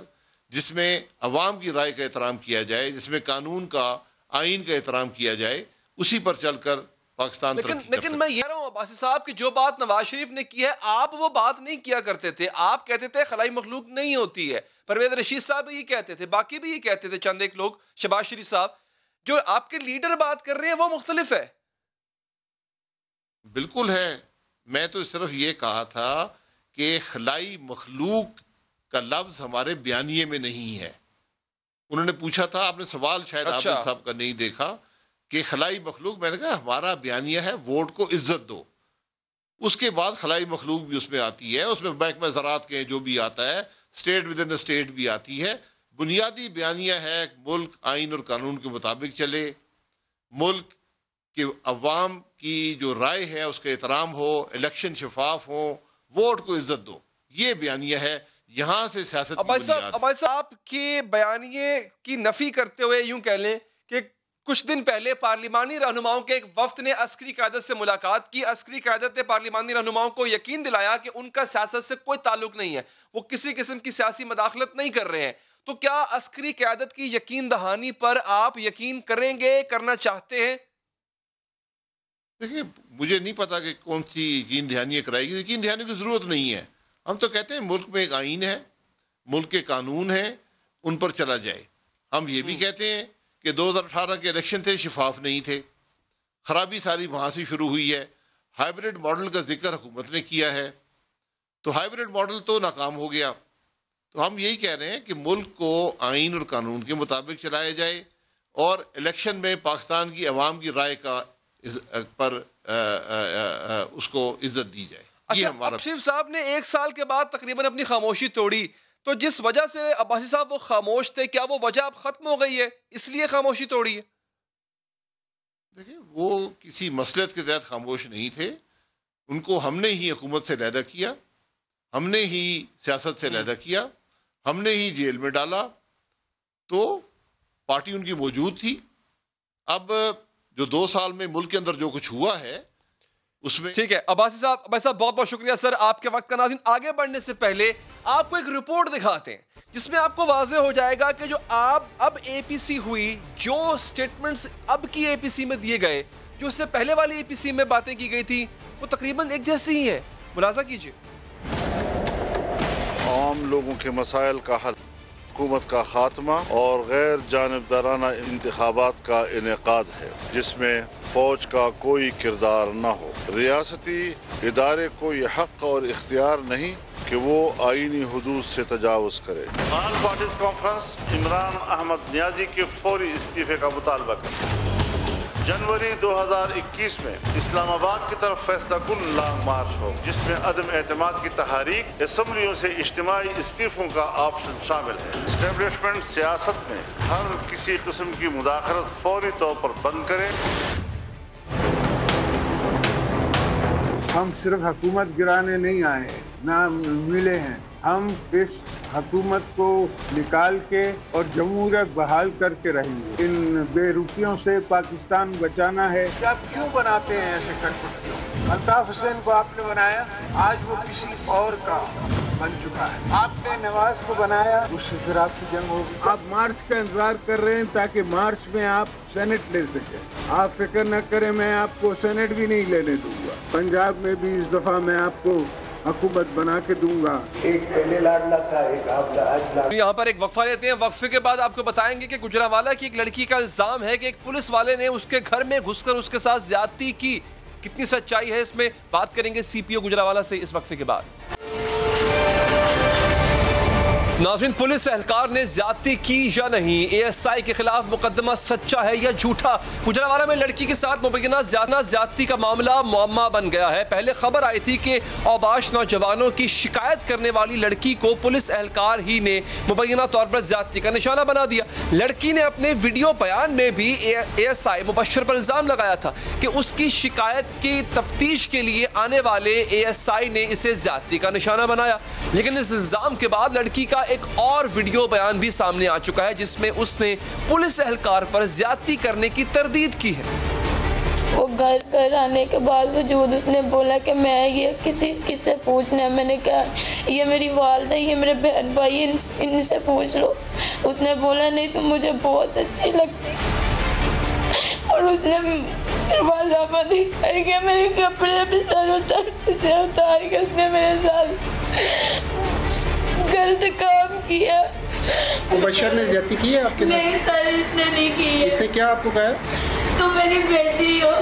جس میں عوام کی رائے کا احترام کیا جائے، جس میں قانون کا، آئین کا احترام کیا جائے، اسی پر چل کر پاکستان لیکن میں یہ رہا ہوں عباسی صاحب کہ جو بات نواز شریف نے کی ہے آپ وہ بات نہیں کیا کرتے تھے. آپ کہتے تھے خلائی مخلوق نہیں ہوتی ہے. پرویز رشید صاحب بھی یہ کہتے تھے، باقی بھی یہ کہتے تھے، چند ایک لوگ، شہباز شریف صاحب. جو آپ کے لیڈر بات کر رہے ہیں وہ مختلف ہے. بالکل ہے. میں تو صرف یہ کہا تھا کہ خلائی مخلوق کا لفظ ہمارے بیانیے میں نہیں ہے. انہوں نے پوچھا تھا، آپ نے سوال شاید عابد صاحب کا نہیں دیکھا کہ خلائی مخلوق، میں نے کہا ہمارا بیانیہ ہے ووٹ کو عزت دو. اس کے بعد خلائی مخلوق بھی اس میں آتی ہے، اس میں محکمہ زراعت کے جو بھی آتا ہے، اسٹیٹ ود ان اسٹیٹ بھی آتی ہے. بنیادی بیانیہ ہے ملک آئین اور قانون کے مطابق چلے، ملک کے عوام کی جو رائے ہے اس کا احترام ہو، الیکشن شفاف ہو، ووٹ کو عزت دو. یہ بیانیہ ہے. یہاں سے سیاست کی بنیاد. عباس صاحب کے بیانیے کی نفی کرتے ہوئے یوں کہہ لیں کہ کچھ دن پہلے پارلیمانی رہنماؤں کے ایک وفد نے عسکری قیادت سے ملاقات کی. عسکری قیادت نے پارلیمانی رہنماؤں کو یقین دلایا کہ ان کا سیاست سے کوئی تعلق نہیں ہے، وہ کسی قسم کی سیاسی مداخلت نہیں کر رہے ہیں. تو کیا عسکری قیادت کی یقین دہانی پر آپ یقین کریں گے، کرنا چاہتے ہیں؟ دیکھیں، مجھے نہیں پتا کہ کون سی یقین دہانی کرائی گی. یقین دہانی کی ضرورت نہیں ہے. ہم تو کہتے ہیں ملک میں ایک آئین ہے، ملک کے قانون ہیں، ان پر چلا جائے. ہم یہ بھی کہتے ہیں کہ 2018 کے الیکشن تھے، شفاف نہیں تھے. خرابی ساری وہاں سے شروع ہوئی ہے. ہائیبریڈ ماڈل کا ذکر حکومت نے کیا ہے، تو ہائیبریڈ ماڈل تو ناکام ہو گیا. تو ہم یہی کہہ رہے ہیں کہ ملک کو آئین اور قانون کے مطابق چلایا جائے اور الیکشن میں پاکستان کی عوام کی رائے کا پر اس کو عزت دی جائے. اچھا، شریف صاحب نے 1 سال کے بعد تقریباً اپنی خاموشی توڑی، تو جس وجہ سے عباسی صاحب وہ خاموش تھے، کیا وہ وجہ اب ختم ہو گئی ہے اس لیے خاموشی توڑی ہے؟ دیکھیں، وہ کسی مصلحت کے تحت خاموش نہیں تھے. ان کو ہم نے ہی حکومت سے علیحدہ کیا، ہم نے ہی سیاست سے علیحدہ کیا، ہم نے ہی جیل میں ڈالا. تو پارٹی ان کی موجود تھی. اب جو 2 سال میں ملک کے اندر جو کچھ ہوا ہے اس میں ٹھیک ہے. عباسی صاحب بہت بہت شکریہ سر آپ کے وقت کا. ناظرین، آگے بڑھنے سے پہلے آپ کو ایک رپورٹ دکھاتے ہیں جس میں آپ کو واضح ہو جائے گا کہ جو اب اے پی سی ہوئی، جو سٹیٹمنٹس اب کی اے پی سی میں دیے گئے، جو اس سے پہلے والی اے پی سی میں باتیں کی گئی تھی، وہ تقریباً ایک جیسی ہی ہیں. ملاحظہ کیجیے. عام لوگوں کے مسائل کا حل، حکومت کا خاتمہ اور غیر جانبدارانہ انتخابات کا انعقاد ہے جس میں فوج کا کوئی کردار نہ ہو. ریاستی ادارے کو یہ حق اور اختیار نہیں کہ وہ آئینی حدود سے تجاوز کرے. All parties conference Imran Ahmed Niazi کے فوری استعفے کا مطالبہ کرتی ہے. جنوری 2021 میں اسلام آباد کی طرف فیصلہ کن لانگ مارچ ہو جس میں عدم اعتماد کی تحریک، اسمبلیوں سے اجتماعی استعفوں کا آپشن شامل ہے. اسٹیبلشمنٹ سیاست میں ہر کسی قسم کی مداخلت فوری طور پر بند کرے. ہم صرف حکومت گرانے نہیں آئے ہیں، نہ ملے ہیں. ہم اس حکومت کو نکال کے اور جمہوریت بحال کر کے رہیں گے. ان بے روپیوں سے پاکستان بچانا ہے. آپ کیوں بناتے ہیں ایسے کٹ پٹیوں؟ الطاف حسین کو آپ نے بنایا، آج وہ کسی اور کا بن چکا ہے. آپ نے نواز کو بنایا، اس سے پھر آپ کی جنگ ہوگی. آپ مارچ کا انتظار کر رہے ہیں تاکہ مارچ میں آپ سینٹ لے سکیں. آپ فکر نہ کریں، میں آپ کو سینٹ بھی نہیں لینے دوں گا. پنجاب میں بھی اس دفعہ میں آپ کو حکومت بنا کے دوں گا. ایک پہلے لاڈلا تھا، ایک آج. یہاں پر ایک وقفہ لیتے ہیں. وقفے کے بعد آپ کو بتائیں گے کہ گجرانوالہ کی ایک لڑکی کا الزام ہے کہ ایک پولیس والے نے اس کے گھر میں گھس کر اس کے ساتھ زیادتی کی. کتنی سچائی ہے اس میں، بات کریں گے سی پی او گجرانوالہ سے اس وقفے کے بعد. ناظرین، پولیس اہلکار نے زیادتی کی یا نہیں، اے ایس آئی کے خلاف مقدمہ سچا ہے یا جھوٹا؟ گجرانوالہ میں لڑکی کے ساتھ مبینہ زیادتی کا معاملہ معمہ بن گیا ہے. پہلے خبر آئی تھی کہ اوباش نوجوانوں کی شکایت کرنے والی لڑکی کو پولیس اہلکار ہی نے مبینہ طور پر زیادتی کا نشانہ بنا دیا. لڑکی نے اپنے ویڈیو بیان میں بھی اے ایس آئی مبشر پر الزام لگایا تھا کہ اس کی شکایت کی تفتیش کے لیے آنے والے اے ایس آئی نے اسے زیادتی کا نشانہ بنایا. لیکن اس الزام کے بعد لڑکی کا ایک اور ویڈیو بیان بھی سامنے آ چکا ہے جس میں اس نے پولیس اہلکار پر زیادتی کرنے کی تردید کی ہے. وہ گھر آنے کے باوجود اس نے بولا کہ میں یہ کس سے پوچھنا ہے. میں نے کہا یہ میری والدہ, یہ میرے بہن بھائی, ان سے پوچھ لو. اس نے بولا نہیں تم مجھے بہت اچھی لگتی, اور اس نے دروازہ بند کر کے میرے کپڑے بھی سر اتار کے اس نے میرے ساتھ غلط کام کیا. مبشر نے زیادتی کی ہے آپ کے ساتھ؟ نہیں سر, اس نے نہیں کی ہے. اس نے کیا آپ کو کہا؟ تم میری بیٹی ہو.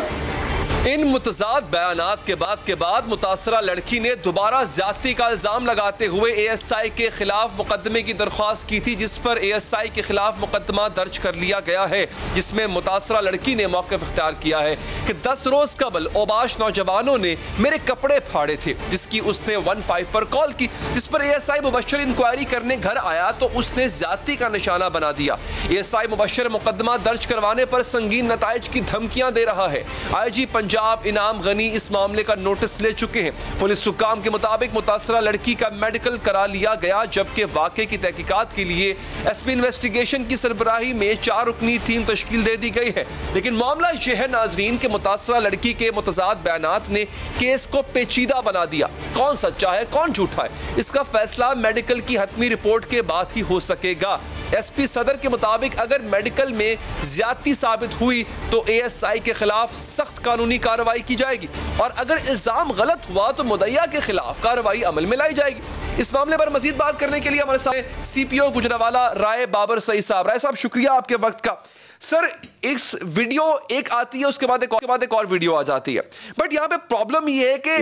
ان متضاد بیانات کے بعد متاثرہ لڑکی نے دوبارہ زیادتی کا الزام لگاتے ہوئے اے ایس آئی کے خلاف مقدمے کی درخواست کی تھی, جس پر اے ایس آئی کے خلاف مقدمہ درج کر لیا گیا ہے, جس میں متاثرہ لڑکی نے موقف اختیار کیا ہے کہ 10 روز قبل اوباش نوجوانوں نے میرے کپڑے پھاڑے تھے, جس کی اس نے 15 پر کال کی, جس پر A S I Mubashir inquiry کرنے گھر آیا تو اس نے زیادتی کا نشانہ بنا دیا. اے ایس آئی مبشر مقدمہ درج کروانے پر سنگین نتائج کی دھمکیاں دے رہا ہے. آئی جی پنجاب انعام غنی اس معاملے کا نوٹس لے چکے ہیں. پولیس حکام کے مطابق متاثرہ لڑکی کا میڈیکل کرا لیا گیا, جبکہ واقعے کی تحقیقات کے لیے ایس پی انویسٹیگیشن کی سربراہی میں 4 رکنی ٹیم تشکیل دے دی گئی ہے. لیکن معاملہ یہ ہے ناظرین کہ متاثرہ لڑکی کے متضاد بیانات نے کیس کو پیچیدہ بنا دیا. کون سچا ہے کون جھوٹا ہے, اس کا فیصلہ میڈیکل کی حتمی رپورٹ کے بعد ہی ہو سکے گا. ایس پی صدر کے مطابق اگر میڈیکل میں زیادتی ثابت ہوئی تو اے ایس آئی کے خلاف سخت قانونی کارروائی کی جائے گی, اور اگر الزام غلط ہوا تو مدعیہ کے خلاف کارروائی عمل میں لائی جائے گی. اس معاملے پر مزید بات کرنے کے لیے ہمارے ساتھ سی پی او گجرانوالہ رائے بابر سعید صاحب. رائے صاحب شکریہ آپ کے وقت کا. سر اس ویڈیو ایک آتی ہے, اس کے بعد ایک اور ویڈیو آ جاتی ہے, بٹ یہاں پہ پرابلم یہ ہے کہ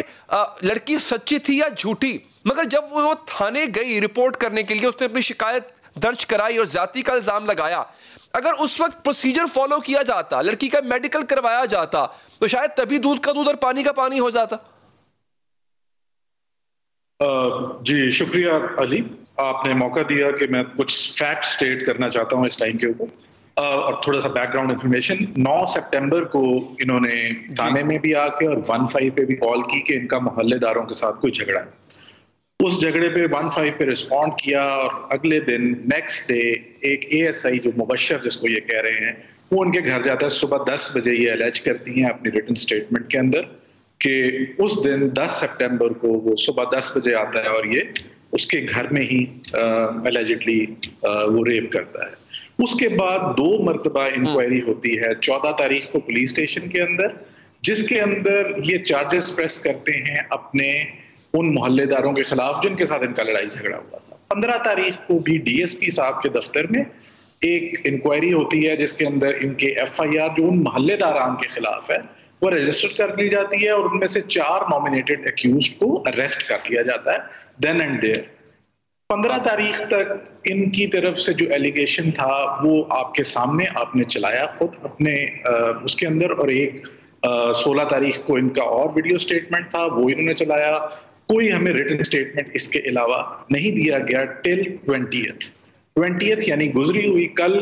لڑکی سچی تھی یا جھوٹی, مگر جب وہ تھانے گئی رپورٹ کرنے کے لیے, اس نے اپنی شکایت درج کرائی اور زیادتی کا الزام لگایا, اگر اس وقت پروسیجر فالو کیا جاتا, لڑکی کا میڈیکل کروایا جاتا, تو شاید تبھی دودھ کا دودھ اور پانی کا پانی ہو جاتا. جی شکریہ علی, آپ نے موقع دیا کہ میں کچھ فیکٹ سٹیٹ کرنا چاہتا ہوں اس ٹائم کے اوپر, اور تھوڑا سا بیک گراؤنڈ انفارمیشن. 9 سپٹمبر کو انہوں نے تھانے میں بھی آ کے اور 15 پہ بھی کال کی کہ ان کا محلے داروں کے ساتھ کوئی جھگڑا ہے. اس جھگڑے پہ 15 پہ رسپونڈ کیا, اور اگلے دن نیکسٹ ڈے ایک اے ایس آئی جو مبشر جس کو یہ کہہ رہے ہیں, وہ ان کے گھر جاتا ہے. صبح 10 بجے یہ الیج کرتی ہیں اپنی ریٹن سٹیٹمنٹ کے اندر کہ اس دن 10 سپٹمبر کو وہ صبح 10 بجے آتا ہے اور یہ اس کے گھر میں ہی الیجڈلی وہ ریپ کرتا ہے. اس کے بعد 2 مرتبہ انکوائری ہوتی ہے. 14 تاریخ کو پولیس اسٹیشن کے اندر, جس کے اندر یہ چارجز پریس کرتے ہیں اپنے ان محلے داروں کے خلاف جن کے ساتھ ان کا لڑائی جھگڑا ہوا تھا. 15 تاریخ کو بھی ڈی ایس پی صاحب کے دفتر میں ایک انکوائری ہوتی ہے, جس کے اندر ان کے ایف آئی آر جو ان محلے داران کے خلاف ہے وہ رجسٹر کر لی جاتی ہے, اور ان میں سے 4 نامینیٹڈ ایکیوزڈ کو اریسٹ کر لیا جاتا ہے دین اینڈ دیئر. 15 تاریخ تک ان کی طرف سے جو ایلیگیشن تھا وہ آپ کے سامنے آپ نے چلایا خود اپنے اس کے اندر, اور ایک 16 تاریخ کو ان کا اور ویڈیو سٹیٹمنٹ تھا وہ انہوں نے چلایا. کوئی ہمیں ریٹن سٹیٹمنٹ اس کے علاوہ نہیں دیا گیا ٹل 20th یعنی گزری ہوئی کل.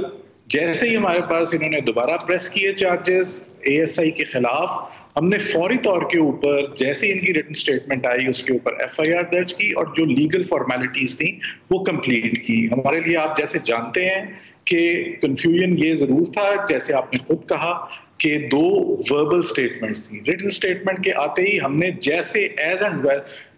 جیسے ہی ہمارے پاس انہوں نے دوبارہ پریس کیے چارجز اے ایس آئی کے خلاف, ہم نے فوری طور کے اوپر جیسے ان کی ریٹن سٹیٹمنٹ آئی اس کے اوپر ایف آئی آر درج کی, اور جو لیگل فارمیلٹیز تھیں وہ کمپلیٹ کی. ہمارے لیے آپ جیسے جانتے ہیں کہ کنفیوژن یہ ضرور تھا, جیسے آپ نے خود کہا کہ 2 وربل سٹیٹمنٹس تھیں. ریٹن سٹیٹمنٹ کے آتے ہی ہم نے جیسے ایز اینڈ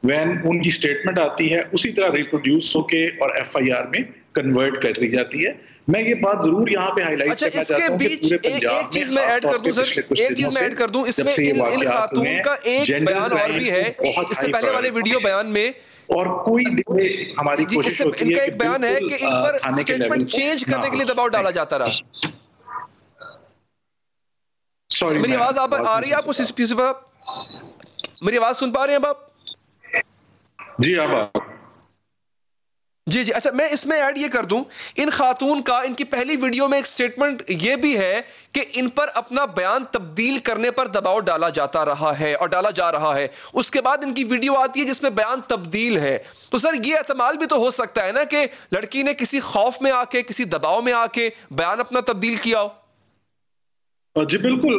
وین ان کی سٹیٹمنٹ آتی ہے اسی طرح ریپروڈیوس ہو کے اور ایف آئی آر میں کنورٹ کر دی جاتی ہے. میں یہ بات ضرور یہاں پہ ہائی لائٹ کرنا چاہتا ہوں کہ پورے پنجاب چیز میں ایڈ کر دوں سر, ایک چیز میں ایڈ کر دوں, اس میں ان خاتون کا ایک بیان اور بھی ہے اس سے پہلے والے ویڈیو بیان میں, اور کوئی ہماری کوشش ہوتی ہے, ان کا ایک بیان ہے کہ ان پر سٹیٹمنٹ چینج کرنے کے لیے دباؤ ڈالا جاتا رہا. میری آواز آپ آ رہی ہے آپ کو, میری آواز سن پا رہے ہیں آپ؟ جی آپ جی اچھا, میں اس میں ایڈ یہ کر دوں, ان خاتون کا ان کی پہلی ویڈیو میں ایک سٹیٹمنٹ یہ بھی ہے کہ ان پر اپنا بیان تبدیل کرنے پر دباؤ ڈالا جاتا رہا ہے اور ڈالا جا رہا ہے. اس کے بعد ان کی ویڈیو آتی ہے جس میں بیان تبدیل ہے. تو سر یہ احتمال بھی تو ہو سکتا ہے نا کہ لڑکی نے کسی خوف میں آ کے, کسی دباؤ میں آ کے بیان اپنا تبدیل کیا ہو. جی بالکل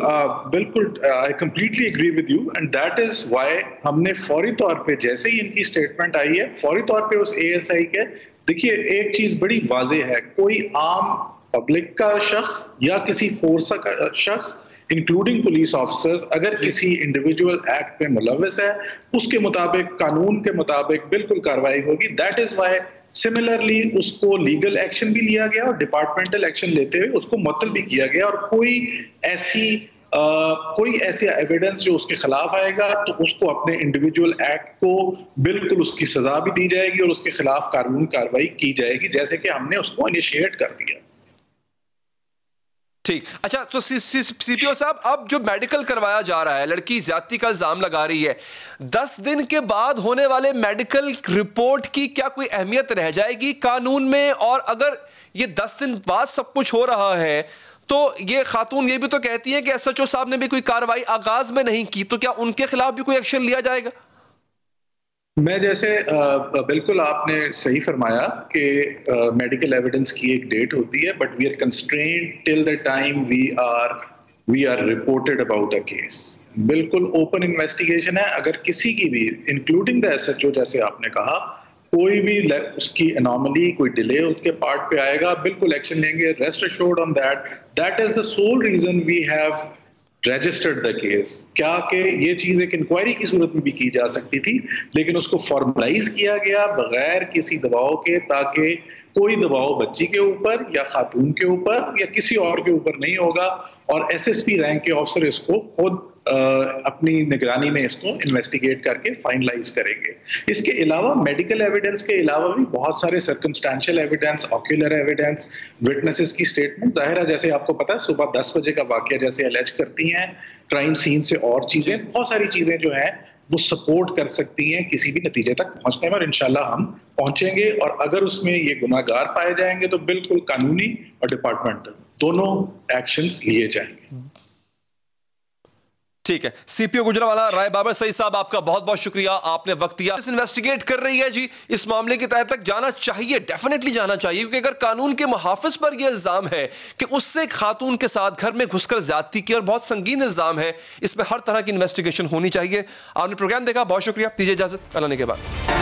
بالکل, I completely agree with you, and that is why ہم نے فوری طور پہ جیسے ہی ان کی اسٹیٹمنٹ آئی ہے فوری طور پہ اس اے ایس آئی کے, دیکھیے ایک چیز بڑی واضح ہے, کوئی عام پبلک کا شخص یا کسی فورس کا شخص انکلوڈنگ پولیس آفیسرز اگر کسی انڈیویجول ایکٹ پہ ملوث ہے اس کے مطابق قانون کے مطابق بالکل کارروائی ہوگی. دیٹ از وائی سملرلی اس کو لیگل ایکشن بھی لیا گیا اور ڈپارٹمنٹل ایکشن لیتے ہوئے اس کو معطل بھی کیا گیا, اور کوئی ایسی ایویڈنس جو اس کے خلاف آئے گا تو اس کو اپنے انڈیویجول ایکٹ کو بالکل اس کی سزا بھی دی جائے گی اور اس کے خلاف قانون کارروائی کی جائے گی, جیسے کہ ہم نے اس کو انیشیٹ کر دیا. ٹھیک, اچھا تو سی پی او صاحب, اب جو میڈیکل کروایا جا رہا ہے, لڑکی زیادتی کا الزام لگا رہی ہے, 10 دن کے بعد ہونے والے میڈیکل رپورٹ کی کیا کوئی اہمیت رہ جائے گی قانون میں؟ اور اگر یہ 10 دن بعد سب کچھ ہو رہا ہے تو یہ خاتون یہ بھی تو کہتی ہے کہ ایس ایچ او صاحب نے بھی کوئی کارروائی آغاز میں نہیں کی, تو کیا ان کے خلاف بھی کوئی ایکشن لیا جائے گا؟ میں جیسے بالکل آپ نے صحیح فرمایا کہ میڈیکل ایویڈنس کی ایک ڈیٹ ہوتی ہے, but we are constrained till the time we are reported about a case. بالکل اوپن انویسٹیگیشن ہے, اگر کسی کی بھی including the S H O جیسے آپ نے کہا کوئی بھی اس کی اناملی کوئی ڈیلے اس کے پارٹ پہ آئے گا بالکل ایکشن لیں گے. Rest assured on that is the sole reason we have registered the case. کیا کہ یہ چیز ایک انکوائری کی صورت میں بھی کی جا سکتی تھی, لیکن اس کو فارملائز کیا گیا بغیر کسی دباؤ کے, تاکہ کوئی دباؤ بچی کے اوپر یا خاتون کے اوپر یا کسی اور کے اوپر نہیں ہوگا, اور ایس ایس پی رینک کے آفسر اس کو خود اپنی نگرانی میں اس کو انویسٹیگیٹ کر کے فائنلائز کریں گے. اس کے علاوہ میڈیکل ایویڈنس کے علاوہ بھی بہت سارے سرکمسٹانشل ایویڈنس, آکیولر ایویڈنس, وٹنسز کی اسٹیٹمنٹ, ظاہر ہے جیسے آپ کو پتا ہے صبح 10 بجے کا واقعہ جیسے الیج کرتی ہیں, کرائم سین سے اور چیزیں, بہت ساری چیزیں جو ہیں وہ سپورٹ کر سکتی ہیں کسی بھی نتیجے تک پہنچنے میں, اور انشاءاللہ ہم پہنچیں گے. اور اگر اس میں یہ گناہ گار پائے جائیں گے تو بالکل قانونی اور ڈپارٹمنٹل دونوں ایکشنز لیے جائیں گے. ٹھیک ہے, سی پی او گجرانوالہ رائے بابر سعید صاحب, آپ کا بہت بہت شکریہ, آپ نے وقت دیا. انویسٹیگیٹ کر رہی ہے جی, اس معاملے کی تہہ تک جانا چاہیے, ڈیفینیٹلی جانا چاہیے, کیونکہ اگر قانون کے محافظ پر یہ الزام ہے کہ اس سے ایک خاتون کے ساتھ گھر میں گھس کر زیادتی کی, اور بہت سنگین الزام ہے, اس میں ہر طرح کی انویسٹیگیشن ہونی چاہیے. آپ نے پروگرام دیکھا, بہت شکریہ, دیجیے اجازت, اللہ نے کے بعد.